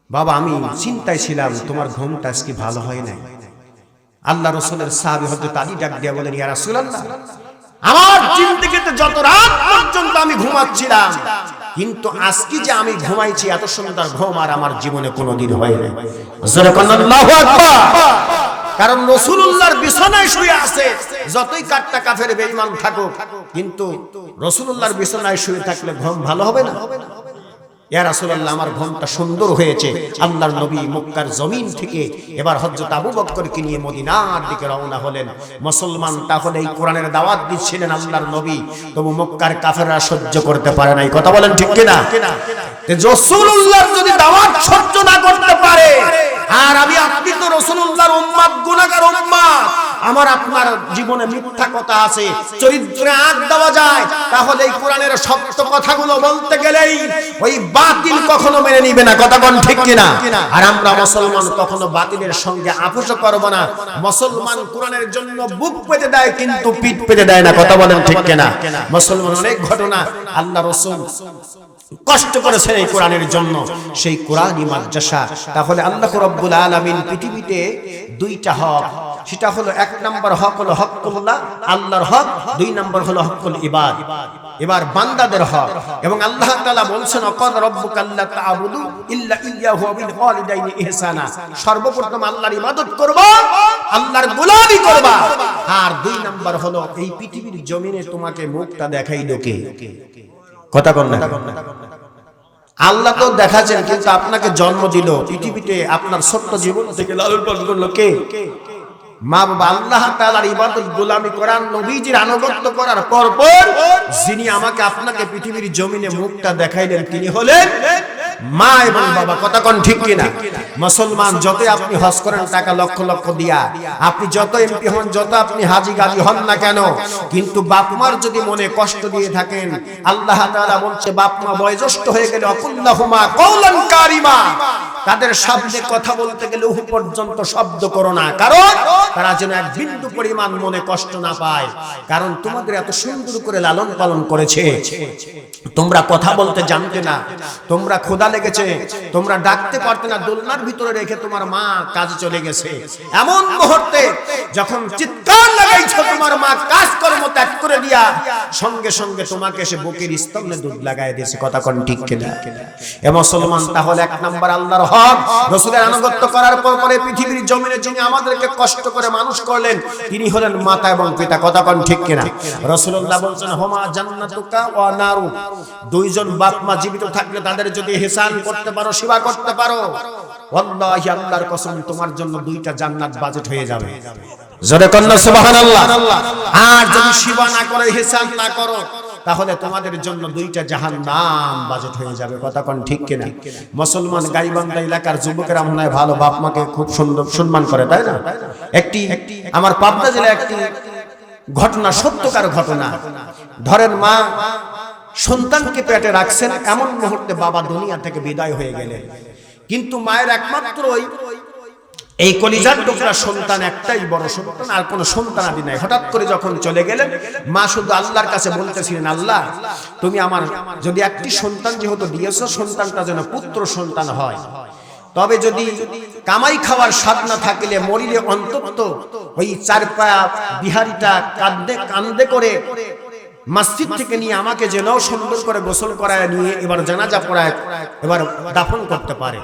বাবা, আমি চিন্তায় ছিলাম, তোমার ঘুমটা আজকে ভালো হয় নাই। আল্লাহ রাসূলের সাহাবী হযরত আলী ডাক দিয়া বলেন, ইয়া রাসূলুল্লাহ, আমার জিন্দেগিতে যত রাত পর্যন্ত আমি ঘুমাচ্ছিলাম, কিন্তু আজকে যে আমি ঘুমাইছি, এত সুন্দর ঘুম আর আমার জীবনে কোনোদিন হয় নাই। আল্লাহু আকবার। কারণ রাসূলুল্লাহর বিছানায় শুয়ে আছে, যতই কাট্টা কাফের বেঈমান থাকুক, কিন্তু রাসূলুল্লাহর বিছানায় শুয়ে থাকলে ঘুম ভালো হবে না। ইয়া রাসূলুল্লাহ, আমার ঘুমটা সুন্দর হয়েছে। আল্লাহর নবী মক্কার জমিন থেকে এবার হযরত আবু বকরকে নিয়ে মদিনার দিকে রওনা হলেন। মুসলমান তাহলে এই কোরআনের দাওয়াত দিচ্ছিলেন আল্লাহর নবী, তবু মক্কার কাফেররা সহ্য করতে পারে নাই। কথা বলেন ঠিক কিনা? রাসূলুল্লাহর যদি দাওয়াত সহ্য না করতে পারে, আর আমি আপনি তো রাসূলুল্লাহর উম্মত, গুনাহগার উম্মত, আমার আপনার জীবনে মিথ্যা কথা আছে, চরিত্রে আগ দেওয়া যায়, তাহলে এই কোরআনের সত্য কথাগুলো বলতে গেলেই ওই বাতিল কখনো মেনে নিবে না। কথা কোন ঠিক কিনা? আর আমরা মুসলমান কখনো বাতিলের সঙ্গে আপোষ করব না। মুসলমান কোরআনের জন্য বুক পেতে দেয়, কিন্তু পিঠ পেতে দেয় না। কথা বলেন ঠিক কিনা? মুসলমান অনেক ঘটনা আল্লাহ রাসূল কষ্ট করেছেন এই কোরআনের জন্য, সেই কোরআনই মাদ্রাসা। তাহলে আল্লাহ রাব্বুল আলামিন পৃথিবীতে 2টা হক, সেটা হলো 1 নম্বর হক হলো হকুল্লাহ, আল্লাহর হক, 2 নম্বর হলো হকুল ইবাদ, এবার বান্দাদের হক। এবং আল্লাহ তাআলা বলছেন, ওয়াকাদ রাব্বুকা আল্লা তা'বুদু ইল্লা ইয়্যাহু ওয়া বিল ওয়ালিদাইনি ইহসানা, সর্বপ্রথম আল্লাহর ইবাদত করবা, আল্লাহর গোলামি করবা। আর 2 নম্বর হলো এই পৃথিবীর জমিনে তোমাকে মুখটা দেখাইলো কে? কথা বল না। আল্লাহ তো দেখাচ্ছেন, কিন্তু আপনাকে জন্ম দিল, পৃথিবীতে আপনার ছোট্ট জীবন থেকে লালন পালন করলো কে? মা বাবা। আল্লাহ তাআলার ইবাদত, গোলামি করার, নবীজির আনুগত্য করার পর যিনি আমাকে আপনাকে পৃথিবীর জমিনে মুখটা দেখাইলেন, তিনি হলেন মা এবং বাবা। কথা কোন ঠিক কিনা? মুসলমান যতই আপনি হজ করেন টাকা লক্ষ লক্ষ দিয়া, আপনি যত এমপি হন, যত আপনি হাজী গাজী হন না কেন, কিন্তু বাপ মার যদি মনে কষ্ট দিয়ে থাকেন, আল্লাহ তাআলা বলছে বাপ মা বয়োজ্যেষ্ঠ হয়ে গেলে অকুল্লাহুমা কওলান কারিমা, তাদের সামনে কথা বলতে গেলে উহু পর্যন্ত শব্দ করো না, কারণ তারা যেন এক বিন্দু পরিমাণ মনে কষ্ট না পায়। কারণ তোমাদের এত সুন্দর করে লালন পালন করেছে, তোমরা কথা বলতে জানতে না, তোমরা ক্ষুধা লেগেছে, তোমরা ডাকতে পারতে না, দোলনার ভিতরে রেখে তোমার মা কাজে চলে গেছে, এমন মুহূর্তে যখন চিৎকার লাগাইছো, তোমার মা কাজকর্ম ত্যাগ করে দিয়া সঙ্গে সঙ্গে তোমাকে এসে বুকের স্তম্ভে দুধ লাগাই দিয়েছে। কথা কোন ঠিক কিনা? এ মুসলমান, তাহলে 1 নম্বর আল্লাহর হক, রাসূলের আনুগত্য করার পরে পৃথিবীর জমিনে যিনি আমাদেরকে কষ্ট করে মানুষ করলেন, তিনি হলেন মাতা এবং পিতা। কথা কোন ঠিক কিনা? রাসূলুল্লাহ বলেছেন, হুমা জান্নাতুকা ওয়া নারু, 2 জন বাপ মা জীবিত থাকলে তাদের যদি ইহসান করতে পারো, সেবা করতে পারো, ওয়াল্লাহি আল্লাহর কসম, তোমার জন্য 2টা জান্নাত বাজেট হয়ে যাবে। জোরে কন্না সুবহানাল্লাহ। আর যদি সেবা না করো, ইহসান না করো, তাহলে তোমাদের জন্য 2টা জাহান্নাম বাজেট হয়ে যাবে। কথা কোন ঠিক কিনা? মুসলমান গাইবান্ধা এলাকার যুবকেরা মনে হয় ভালো, বাপ মাকে খুব সুন্দর সম্মান করে, তাই না? একটি আমার পাবনা জেলায় একটি ঘটনা, সত্যকার ঘটনা। ধরেন মা সন্তানকে পেটে রাখছেন, এমন মুহূর্তে বাবা দুনিয়া থেকে বিদায় হয়ে গেলেন, কিন্তু মায়ের একমাত্র এই কলিজার টুকরা সন্তান একটাই বড় সন্তান, আর কোনো সন্তান আদি নাই। হঠাৎ করে যখন চলে গেলেন, মা শুধু আল্লাহর কাছে বলতেছিলেন, আল্লাহ তুমি আমার যদি একটি সন্তান যেহেতু দিয়েছো, সন্তানটা যেন পুত্র সন্তান হয়, তবে যদি কামাই খাওয়ার স্বাদ না থাকলে মরিলে অন্তত ওই 4 পায়া বিহারিটা কান্দে করে মসজিদ থেকে নিয়ে আমাকে যেন সুন্দর করে গোসল করায় নিয়ে এবার জানাজা পড়ায় এবার দাফন করতে পারে।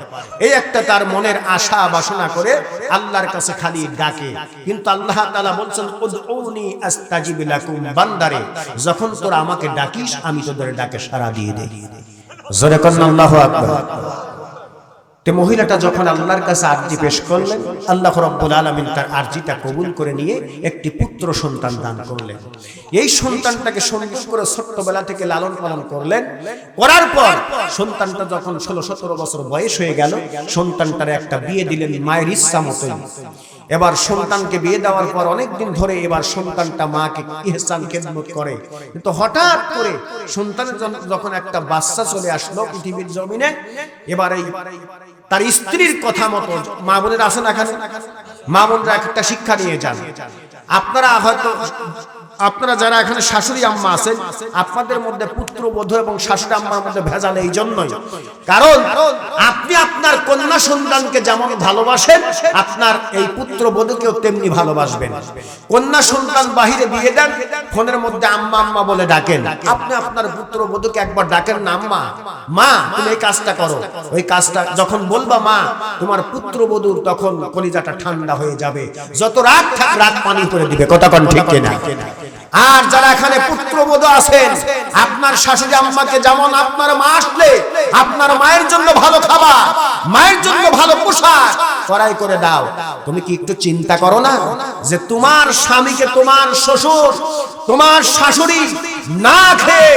এই একটা তার মনের আশা বাসনা করে আল্লাহর কাছে খালি ডাকে। কিন্তু আল্লাহ তাআলা বলছেন, উদউনি আস্তাজিব লাকুম, বান্দারে যখন তোরা আমাকে ডাকিস আমি তোদের ডাকে সাড়া দিয়ে দেই। জোরে কন্না আল্লাহু আকবার। তে মহিলাটা যখন আল্লাহর কাছে আরজি পেশ করলেন, আল্লাহ রাব্বুল আলামিন তার আরজিটা কবুল করে নিয়ে একটি পুত্র সন্তান দান করলেন। এই সন্তানটাকে সুন্দর করে ছোট্টবেলা থেকে লালন পালন করলেন। করার পর সন্তানটা যখন 16-17 বছর বয়স হয়ে গেল, সন্তানটার একটা বিয়ে দিলেন মায়ের ইচ্ছা মতোই। এবার সন্তানকে বিয়ে দেওয়ার পর অনেকদিন ধরে এবার সন্তানটা মাকে ইহসান খেদমত করে, কিন্তু হঠাৎ করে সন্তানের যখন একটা বাচ্চা চলে আসলো পৃথিবীর জমিনে, এবার এই তার স্ত্রীর কথা মতো, মা বোনের আছেন এখানে, মা বোনরা একটা শিক্ষা নিয়ে যান। আপনারা যারা এখানে শাশুড়ি আম্মা আছেন, আপনাদের মধ্যে পুত্রবধূ এবং শাশুড়ি আম্মার মধ্যে ভেজাল এই জন্যই, কারণ আপনি আপনার কন্যা সন্তানকে যেমন ভালোবাসেন, আপনার এই পুত্রবধূকেও তেমনি ভালোবাসবেন। কন্যা সন্তান বাহিরে বিয়ে দেন, ফোনের মধ্যে আম্মা আম্মা বলে ডাকেন, আপনি আপনার পুত্রবধূকে একবার ডাকেন না, আম্মা মা তুমি এই কাজটা করো। ওই কাজটা যখন বলবা মা তোমার পুত্রবধূর, তখন কলিজাটা ঠান্ডা হয়ে যাবে, যত রাগ থাক রাগ পানি করে দিবে। কথা কোন ঠিক কিনা? আর যারা এখানে পুত্রবধূ আছেন, আপনার শাশুড়ি আম্মাকে যেমন আপনার মা আসলে আপনার মায়ের জন্য ভালো খাবার, মায়ের জন্য ভালো পোশাক করাই করে দাও। তুমি কি একটু চিন্তা করো না যে তোমার স্বামীকে তোমার শ্বশুর তোমার শাশুড়ি না খেয়ে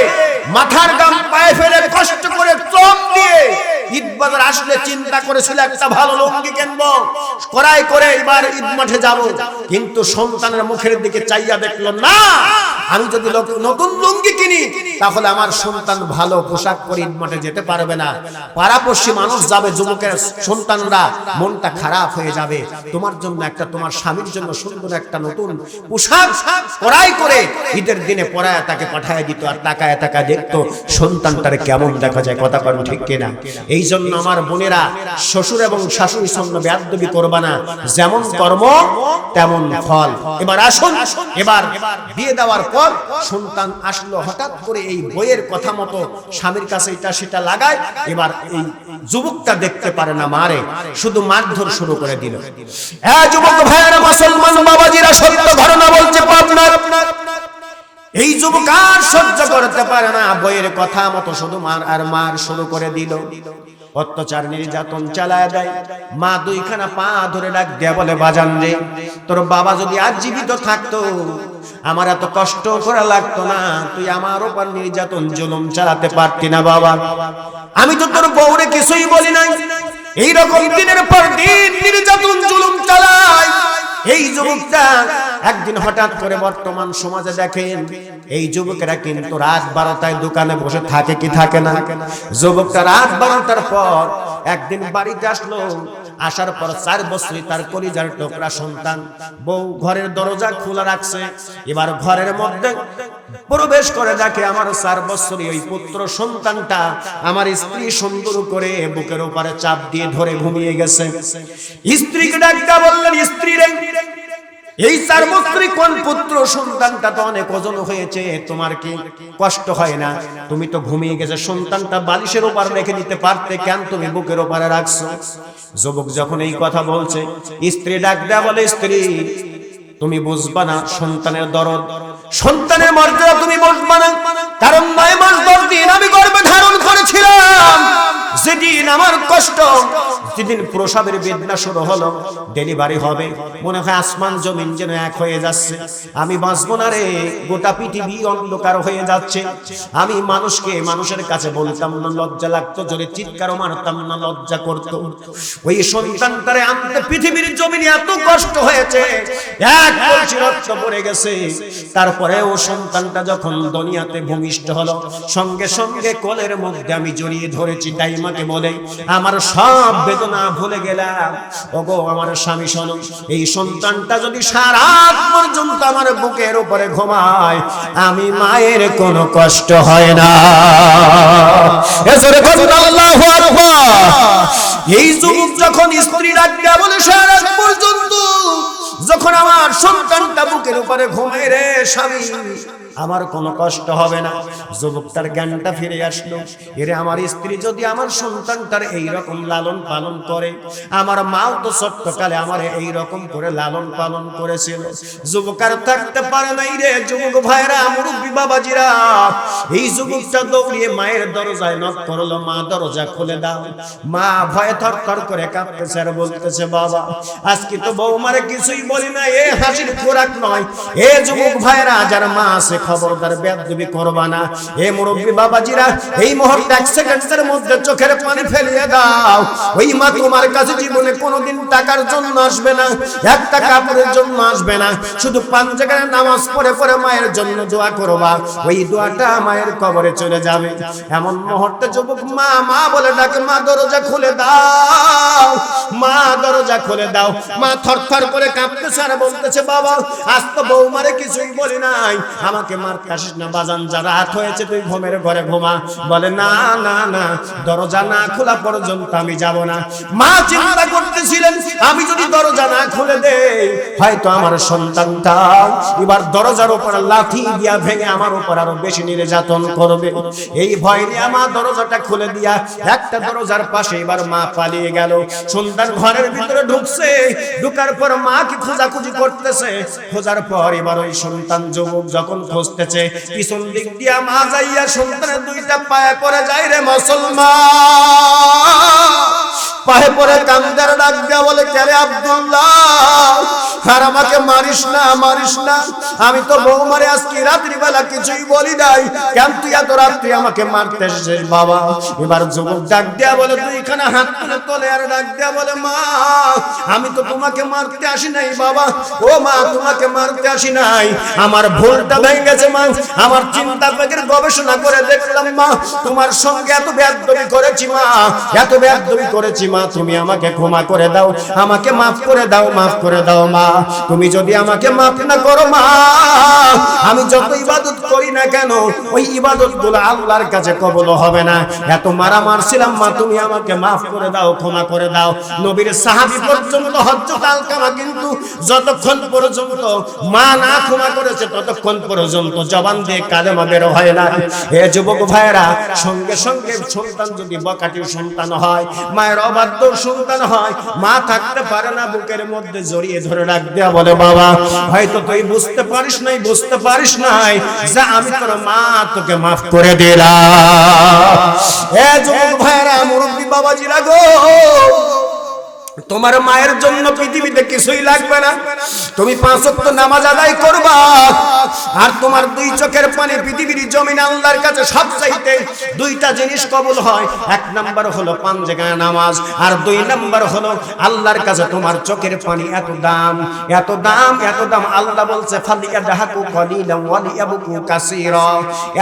মাথার গাম পায়ে ফেলে কষ্ট করে চোখ দিয়ে ঈদ বাজার আসলে চিন্তা করেছিল একটা ভালো লুঙ্গি কিনবো, করাই করে এবার ঈদ মাঠে যাব, কিন্তু সন্তানের মুখের দিকে চাইয়া দেখলো না, আমি যদি নতুন লুঙ্গি কিনি তাহলে আমার সন্তান ভালো পোশাক পরে ঈদ মাঠে যেতে পারবে না, পাড়াপড়শি মানুষ যাবে, যুবকের সন্তানরা মনটা খারাপ হয়ে যাবে। তোমার জন্য একটা, তোমার স্বামীর জন্য সুন্দর একটা নতুন পোশাক করাই করে ঈদের দিনে পরায়া তাকে পাঠায় দিত, আর তাকায় তাকায় দেখতো সন্তানটারে কেমন দেখা যায়। কথা বলো ঠিক কিনা? এই জন্য আমার বোনেরা শ্বশুর এবং শাশুড়ির সঙ্গে বেয়াদবি করবা না, যেমন কর্ম তেমন ফল। এবার আসুন, এবার বিয়ে দেওয়ার পর সন্তান আসলো, হঠাৎ করে এই বইয়ের কথা মতো স্বামীর কাছে এটা সেটা লাগায়, এবার এই যুবকটা দেখতে পারে না মারে, শুধু মারধর শুরু করে দিল। হ্যাঁ যুবক ভাইয়েরা, মুসলমান বাবাজিরা, সত্য ঘটনা বলছে পাবনার। এই যুবক আর সহ্য করতে পারে না, বইয়ের কথা মতো শুধু মার আর মার শুরু করে দিল। অত্যাচার নির্যাতন চালায় দেয়। মা 2খানা পা ধরে ডাক দেয়া বলে, বাজান রে, তোর বাবা যদি আজ জীবিত থাকতো আমার এত কষ্ট করা লাগতো না, তুই আমার উপর নির্যাতন জুলুম চালাতে পারতি না বাবা। আমি তো তোর বউরে কিছুই বলি নাই, এইরকম দিনের পর দিন নির্যাতন জুলুম চালায়। এই যুবকটা একদিন হঠাৎ করে বর্তমান সমাজে দেখেন এই যুবকেরা কিন্তু রাত 12টায় দোকানে বসে থাকে কি থাকে না। যুবকটা রাত 12টার পর একদিন বাড়িতে আসলো, আসার পর 4 বছরই তার কলিজার টুকরা সন্তান, বউ ঘরের দরজা খোলা রাখছে, এবার ঘরের মধ্যে প্রবেশ করে দেখে আমার 4 বছরই ওই পুত্র সন্তানটা আমার স্ত্রী সুন্দর করে বুকের উপরে চাপ দিয়ে ধরে ঘুমিয়ে গেছে। স্ত্রীকে ডাকতে বললেন, স্ত্রী রে, এই 4 বছরই কোন পুত্র সন্তানটা তো অনেক ওজন হয়েছে, তোমার কি কষ্ট হয় না? তুমি তো ঘুমিয়ে গেছে, সন্তানটা বালিশের উপর রেখে দিতে পারতে, কেন তুমি বুকের উপরে রাখছো? যুবক যখন এই কথা বলছে, স্ত্রী ডাক দেয়া বলে, স্ত্রী তুমি বুঝবা না সন্তানের দরদ, সন্তানের মর্যাদা তুমি বুঝবা না, কারণ 9 মাস 10 দিন আমি গর্ভে ধারণ করেছিলাম। যেদিন আমার কষ্ট যেদিন প্রসবের বেদনা শুরু হলো, ডেলিভারি হবে, মনে হয় আসমান জমিন যেন এক হয়ে যাচ্ছে। আমি বাঁচবো না রে, গোটা পৃথিবী অন্ধকার হয়ে যাচ্ছে। আমি মানুষের কাছে বলতাম না, লজ্জা লাগতো, জোরে চিৎকারও মারতাম না, লজ্জা করতো। ওই সন্তানটারে আনতে পৃথিবীর জমিনে এত কষ্ট হয়েছে, এক কলসি রক্ত পড়ে গেছে। তারপরে ও সন্তানটা যখন দুনিয়াতে ভূমিষ্ঠ হলো, সঙ্গে সঙ্গে কোলের মধ্যে আমি জড়িয়ে ধরেছি। দাইমাকে বলে, আমার সব বেদনা ভুলে গেলাম। ওগো আমার স্বামী শোনো, এই সন্তানটা যদি সারা রাত পর্যন্ত আমার বুকের উপরে ঘুমায়, আমি মায়ের কোনো কষ্ট হয় না। আল্লাহু আকবার। এই যুবক যখন স্ত্রী ডাকতে বলে, সারা রাত পর্যন্ত যখন আমার সন্তানটা বুকের উপরে ঘুমায় রে স্বামী, আমার কোনো কষ্ট হবে না। যুবকটার জ্ঞানটা ফিরে আসলো, এরে আমার স্ত্রী যদি আমার সন্তানটার এই রকম লালন পালন করে, আমার মাও তো ছোট্টকালে আমার এই রকম করে লালন পালন করেছিল। যুবক আর থাকতে পারে নাই রে। যুবক ভাইরা, মুরব্বী বাবাজিরা, এই যুবকটা দৌড়িয়ে মায়ের দরজায় নক করলো, মা দরজা খুলে দাও। মা ভয়ে থরথর করে কাঁপতেছে আর বলতেছে, বাবা আজকে তো বৌমারে কিছুই বলি না, এ হাসির খোরাক নয়। এ যুবক ভাইরা, যার মা আছে খবরদার বেয়াদবি করবা না। এ মুরব্বী বাবাজিরা, এই মুহূর্তে এক সেকেন্ডের মধ্যে চোখের পানি ফেলিয়ে দাও। ওই মা তোমার কাছে জীবনে কোনোদিন টাকার জন্য আসবে না, একটা কাপড়ের জন্য আসবে না, শুধু 5 জায়গায় নামাজ পড়ে পড়ে মায়ের জন্য দোয়া করবা। ওই দোয়াটা মায়ের কবরে চলে যাবে। এমন মুহূর্তে যুবক মা মা বলে ডাকে, মা দরজা খুলে দাও, মা দরজা খুলে দাও। মা থরথর করে কাঁপতেছে আর বলতেছে, বাবা আজ তো বৌমারে কিছুই বলি নাই, আমাকে মারতে আসিস না বাজান, যা রাত হয়েছে তুই ঘুমের ঘরে ঘুমা। বলে, না না না, দরজা না খোলা পর্যন্ত আমি যাব না। মা চিন্তা করতেছিলেন, আমি যদি দরজা না খুলে দেই, হয়তো আমার সন্তানটা এবার দরজার উপর লাঠি দিয়া ভেঙে আমার উপর আরো বেশি নির্যাতন করবে। এই ভয় নিয়ে মা দরজাটা খুলে দিয়া একটা দরজার পাশে এবার মা পালিয়ে গেল। সন্তান ঘরের ভিতরে ঢুকছে, ঢুকার পর মা কি খোঁজাখুঁজি করতেছে। খোঁজার পর এবার ওই সন্তান যুবক যখন খুঁজতেছে, পিছন দিক দিয়া মা যাইয়া সন্তানের 2টা পায়ে পড়ে যায় রে মুসলমান। পায়ে পড়ে কান্দার ডাক দিয়া বলে, কেরে আব্দুল্লাহ, আর আমাকে মারিস না, মারিস না, আমি তো বৌমারে আজকে রাত্রিবেলা কিছুই বলি নাই, কেন তুই এত রাত্রি আমাকে মারতে এসেছিস বাবা? এবার যুবক ডাক দিয়া বলে, তুই এখানে হাত তুলে তোলে আর ডাক দিয়া বলে, মা আমি তো তোমাকে মারতে আসি নাই বাবা, ও মা তোমাকে মারতে আসি নাই, আমার ভুলটা ভেঙে গেছে মা, আমার চিন্তা থেকে গবেষণা করে দেখলাম মা, তোমার সঙ্গে এত বেয়াদবি করেছি মা, এত বেয়াদবি করেছি মা, তুমি আমাকে ক্ষমা করে দাও, আমাকে মাফ করে দাও, মাফ করে দাও মা। তুমি যদি আমাকে মাফ না করো মা, আমি যত ইবাদত করি না কেন ওই ইবাদতগুলো আল্লাহর কাছে কবুল হবে না। এত মারা মারছিলাম মা, তুমি আমাকে মাফ করে দাও, ক্ষমা করে দাও। নবীর সাহাবী পর্যন্ত হযরত আলকামা কিন্তু যতক্ষণ পর্যন্ত মা না ক্ষমা করেছে ততক্ষণ পর্যন্ত জবান দিয়ে কালেমা বের হয় না। হে যুবক ভাইরা, সঙ্গে সঙ্গে সন্তান যদি বকাটির সন্তান হয়, মায়ের অবাধ্য সন্তান হয়, মা থাকতে পারে না, বুকের মধ্যে জড়িয়ে ধরে রাখ দেয়া বলে, বাবা হয়তো তুই বুঝতে পারিস নাই, বুঝতে পারিস নাই, যা আমি তোর মা তোকে মাফ করে দিলাম। হে যুবক ভাইরা, মুরব্বী বাবাজিরা গো, তোমার মায়ের জন্য পৃথিবীতে কিছুই লাগবে না, তুমি 5 ওয়াক্ত নামাজ আদায় করবা, আর তোমার 2 চোখের পানি পৃথিবীর জমিন আল্লাহর কাছে সবচাইতে 2টা জিনিস কবুল হয়। 1 নাম্বার হলো 5 জায়গায় নামাজ, আর 2 নাম্বার হলো আল্লাহর কাছে তোমার চোখের পানি। এত দাম, এত দাম, এত দাম। আল্লাহ বলছে, ফালিয়াদহাকু কলিলাম ওয়ালিয়াবকু কাসীরা।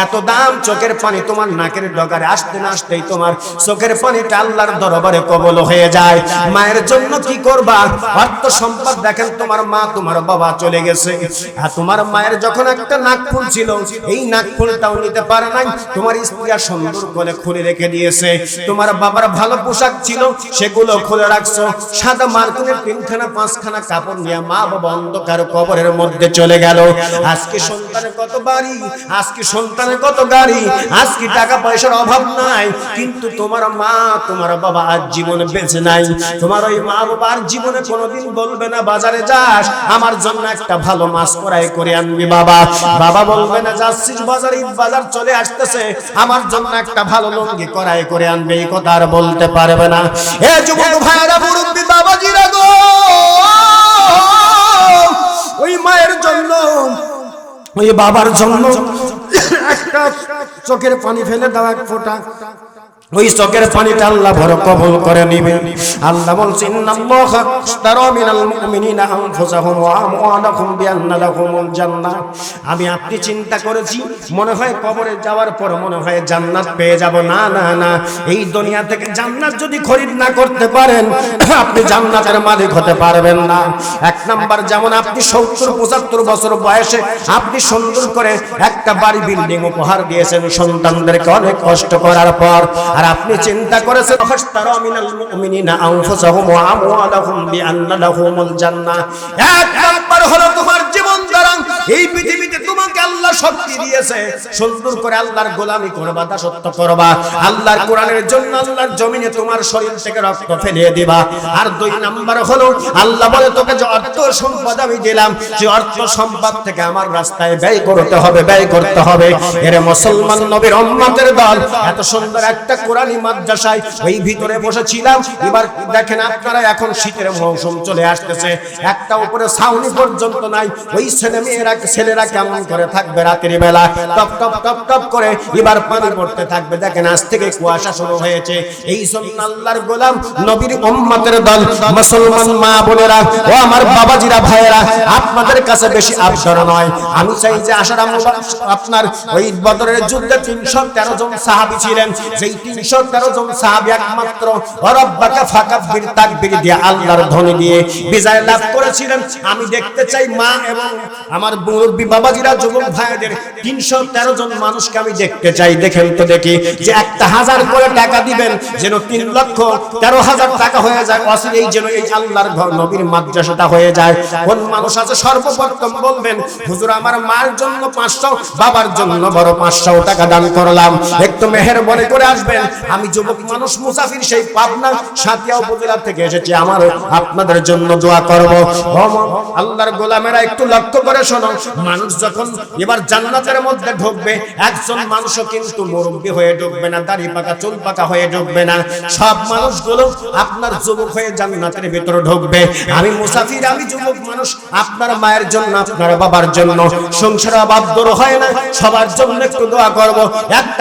এত দাম চোখের পানি, তোমার নাকের ডগারে আসতে না আসতেই তোমার চোখের পানিটা আল্লাহর দরবারে কবুল হয়ে যায়। মায়ের জন্য কি করবা? অর্থ সম্পদ দেখেন, তোমার মা তোমার বাবা চলে গেছে, আর তোমার মায়ের যখন একটা নাকফুল ছিল, এই নাকফুলটাও নিতে পারে নাই, তোমার স্ত্রী সুন্দর করে খুলে রেখে দিয়েছে। তোমার বাবার ভালো পোশাক ছিল, সেগুলো খুলে রাখছো। সাদা মার্কিনের 3খানা 5খানা কাপড় নিয়ে মা বাবা অন্ধকার কবরের মধ্যে চলে গেল। আজকে সন্তানের কত বাড়ি, আজকে সন্তানের কত গাড়ি, আজকে টাকা পয়সার অভাব নাই, কিন্তু তোমার মা তোমার বাবা আজ জীবনে বেঁচে নাই। তোমার ওই ওই মা বাবার জীবনে কোনোদিন বলবে না বাজারে যাস আমার জন্য একটা ভালো মাছ ক্রয় করে আনবি বাবা। বাবা বলবে না যাচ্ছিস বাজারে, ঈদ বাজার চলে আসতেছে, আমার জন্য একটা ভালো লুঙ্গি ক্রয় করে আনবে, এই কথা আর বলতে পারবে না। এ যুবক ভাইরা, মুরব্বি বাবাজিরা গো, ওই মায়ের জন্য, ওই বাবার জন্য একটা চোখের পানি ফেলে দাও এক ফোঁটা, ওই চোখের পানিটা আল্লাহ ভর কবুল করে নেবেন। আল্লাহ বলছেন ইন্নাল্লাহা ইশতারা মিনাল মুমিনিনা আনফুসাহুম ওয়া আমওয়ালাহুম বিআন্না লাহুমুল জান্নাহ। আমি আপনি চিন্তা করেছি মনে হয় কবরে যাওয়ার পর মনে হয় জান্নাত পেয়ে যাব। না না না, এই দুনিয়া থেকে জান্নাত যদি খরিদ না করতে পারেন আপনি জান্নাতের মালিক হতে পারবেন না। এক নাম্বার, যেমন আপনি 70-75 বছর বয়সে আপনি সুন্দর করে একটা বাড়ি বিল্ডিং উপহার দিয়েছেন সন্তানদেরকে অনেক কষ্ট করার পর, আর আপনি চিন্তা করেছেন ইশতারা মিনাল মুমিনিনা আনফুসাহুম ওয়া আমওয়ালাহুম বিআন্না লাহুমুল জান্নাহ। এক নাম্বার হলো তোমার জীবন দ্বারা এই পৃথিবীতে তোমাকে আল্লাহ শক্তি দিয়েছে, সুন্দর করে আল্লাহর গোলামি করবা, দাসত্ব করবা, আল্লাহর কোরআনের জন্য আল্লাহর জমিনে তোমার শরীর থেকে রক্ত ফেলিয়ে দিবা। আর দুই নাম্বার হলো আল্লাহ বলে তোকে যে অর্থ সম্পদ আমি দিলাম, সেই অর্থ সম্পদ থেকে আমার রাস্তায় ব্যয় করতে হবে, ব্যয় করতে হবে। এর মুসলমান নবীর উম্মতের দল এত সুন্দর একটা কোরআনী মাদ্রাসায় ওই ভিতরে বসেছিলাম। এবার দেখেন আপনারা, এখন শীতের মৌসুম চলে আসতেছে, একটা উপরে ছাউনি পর্যন্ত নাই, ওই ছেলেরা কেমন করে থাকবে রাতের বেলা, টপ টপ টপ টপ করে এবার পানি পড়তে থাকবে। দেখেন আজ থেকে কুয়াশা শুরু হয়েছে। এই জন্য আল্লাহর গোলাম নবীর উম্মতের দল মুসলমান মা বোনেরা ও আমার বাবাজিরা ভাইয়েরা, আপনাদের কাছে বেশি আবদার নয়, আমি চাই যে আশারাম আপনার ওই বদরের যুদ্ধে 313 জন সাহাবী ছিলেন, যেই 313 জন সাহাবী একমাত্র রব্বাকা ফাকাব্বির তাকবীর দিয়ে আল্লাহর ধ্বনি দিয়ে বিজয় লাভ করেছিলেন। আমি দেখতে চাই মা এবং আমার মুরব্বি বাবাজিরা, যুবক ভাইদের 313 জন মানুষকে আমি দেখতে চাই। দেখেন তো দেখি যে 1000 করে টাকা দিবেন যেন 3,13,000 টাকা হয়ে যায়, অসিল এই যেন এই আল্লাহর ঘর নবীর মাদ্রাসাটা হয়ে যায়। কোন মানুষ আছে সর্বপ্রথম বলবেন হুজুর আমার মার জন্য 500, বাবার জন্য বড় 500 টাকা দান করলাম, একটু মেহেরবানি করে আসবেন। আমি যুবক মানুষ মুসাফির সেই পাবনা সাতিয়া উপজেলা থেকে এসেছি, আমার আপনাদের জন্য দোয়া করব। আল্লাহর গোলামেরা একটু লক্ষ্য করে শোনো, মানুষ যখন এবার জান্নাতের মধ্যে ঢুকবে, একজন মানুষও কিন্তু মুরব্বি হয়ে ঢুকবে না, দাড়ি পাকা চুল পাকা হয়ে ঢুকবে না, সব মানুষগুলো আপনার যুবক হয়ে জান্নাতের ভিতরে ঢুকবে। আমি মুসাফির, আমি যুবক মানুষ, আপনার মায়ের জন্য, আপনার বাবার জন্য সংসার অভাব দূর হয় না, সবার জন্য একটু দোয়া করব।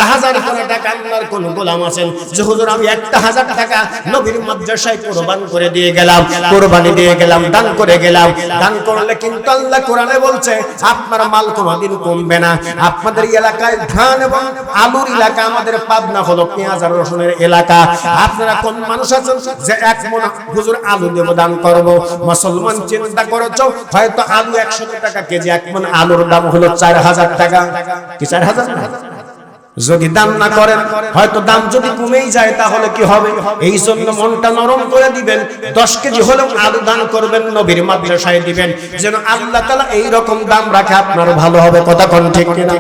1000 করে টাকা আল্লাহর কোন গোলাম আছেন যে হুজুর আমি 1000 টাকা নবীর মাদ্রাসায় কুরবান করে দিয়ে গেলাম, কুরবানি দিয়ে গেলাম, দান করে গেলাম। দান করলে কিন্তু আল্লাহ কোরআনে বলছে আপনার মাল কোনদিন কমবে না। আপনাদের এলাকায় ধান এবং আলুর এলাকা, আমাদের পাবনা হলো পেঁয়াজ আর রসুনের এলাকা। আপনারা কোন মানুষ আছেন যে 1 মণ হুজুর আলু দেব দান করব? মুসলমান চিন্তা করেছো হয়তো আলু 100 টাকা কেজি, 1 মণ আলুর দাম হলো 4000 টাকা, কি 4000? যদি দান না করেন হয়তো দাম যদি কমেই যায় তাহলে কি হবে? এই জন্য মনটা নরম করে দিবেন, 10 কেজি হলেও আলু দান করবেন, নবীর মাদ্রাসায় দিবেন, যেন আল্লাহ তাআলা এই রকম দাম রাখে আপনার ভালো হবে। কথা কোন ঠিক কিনা?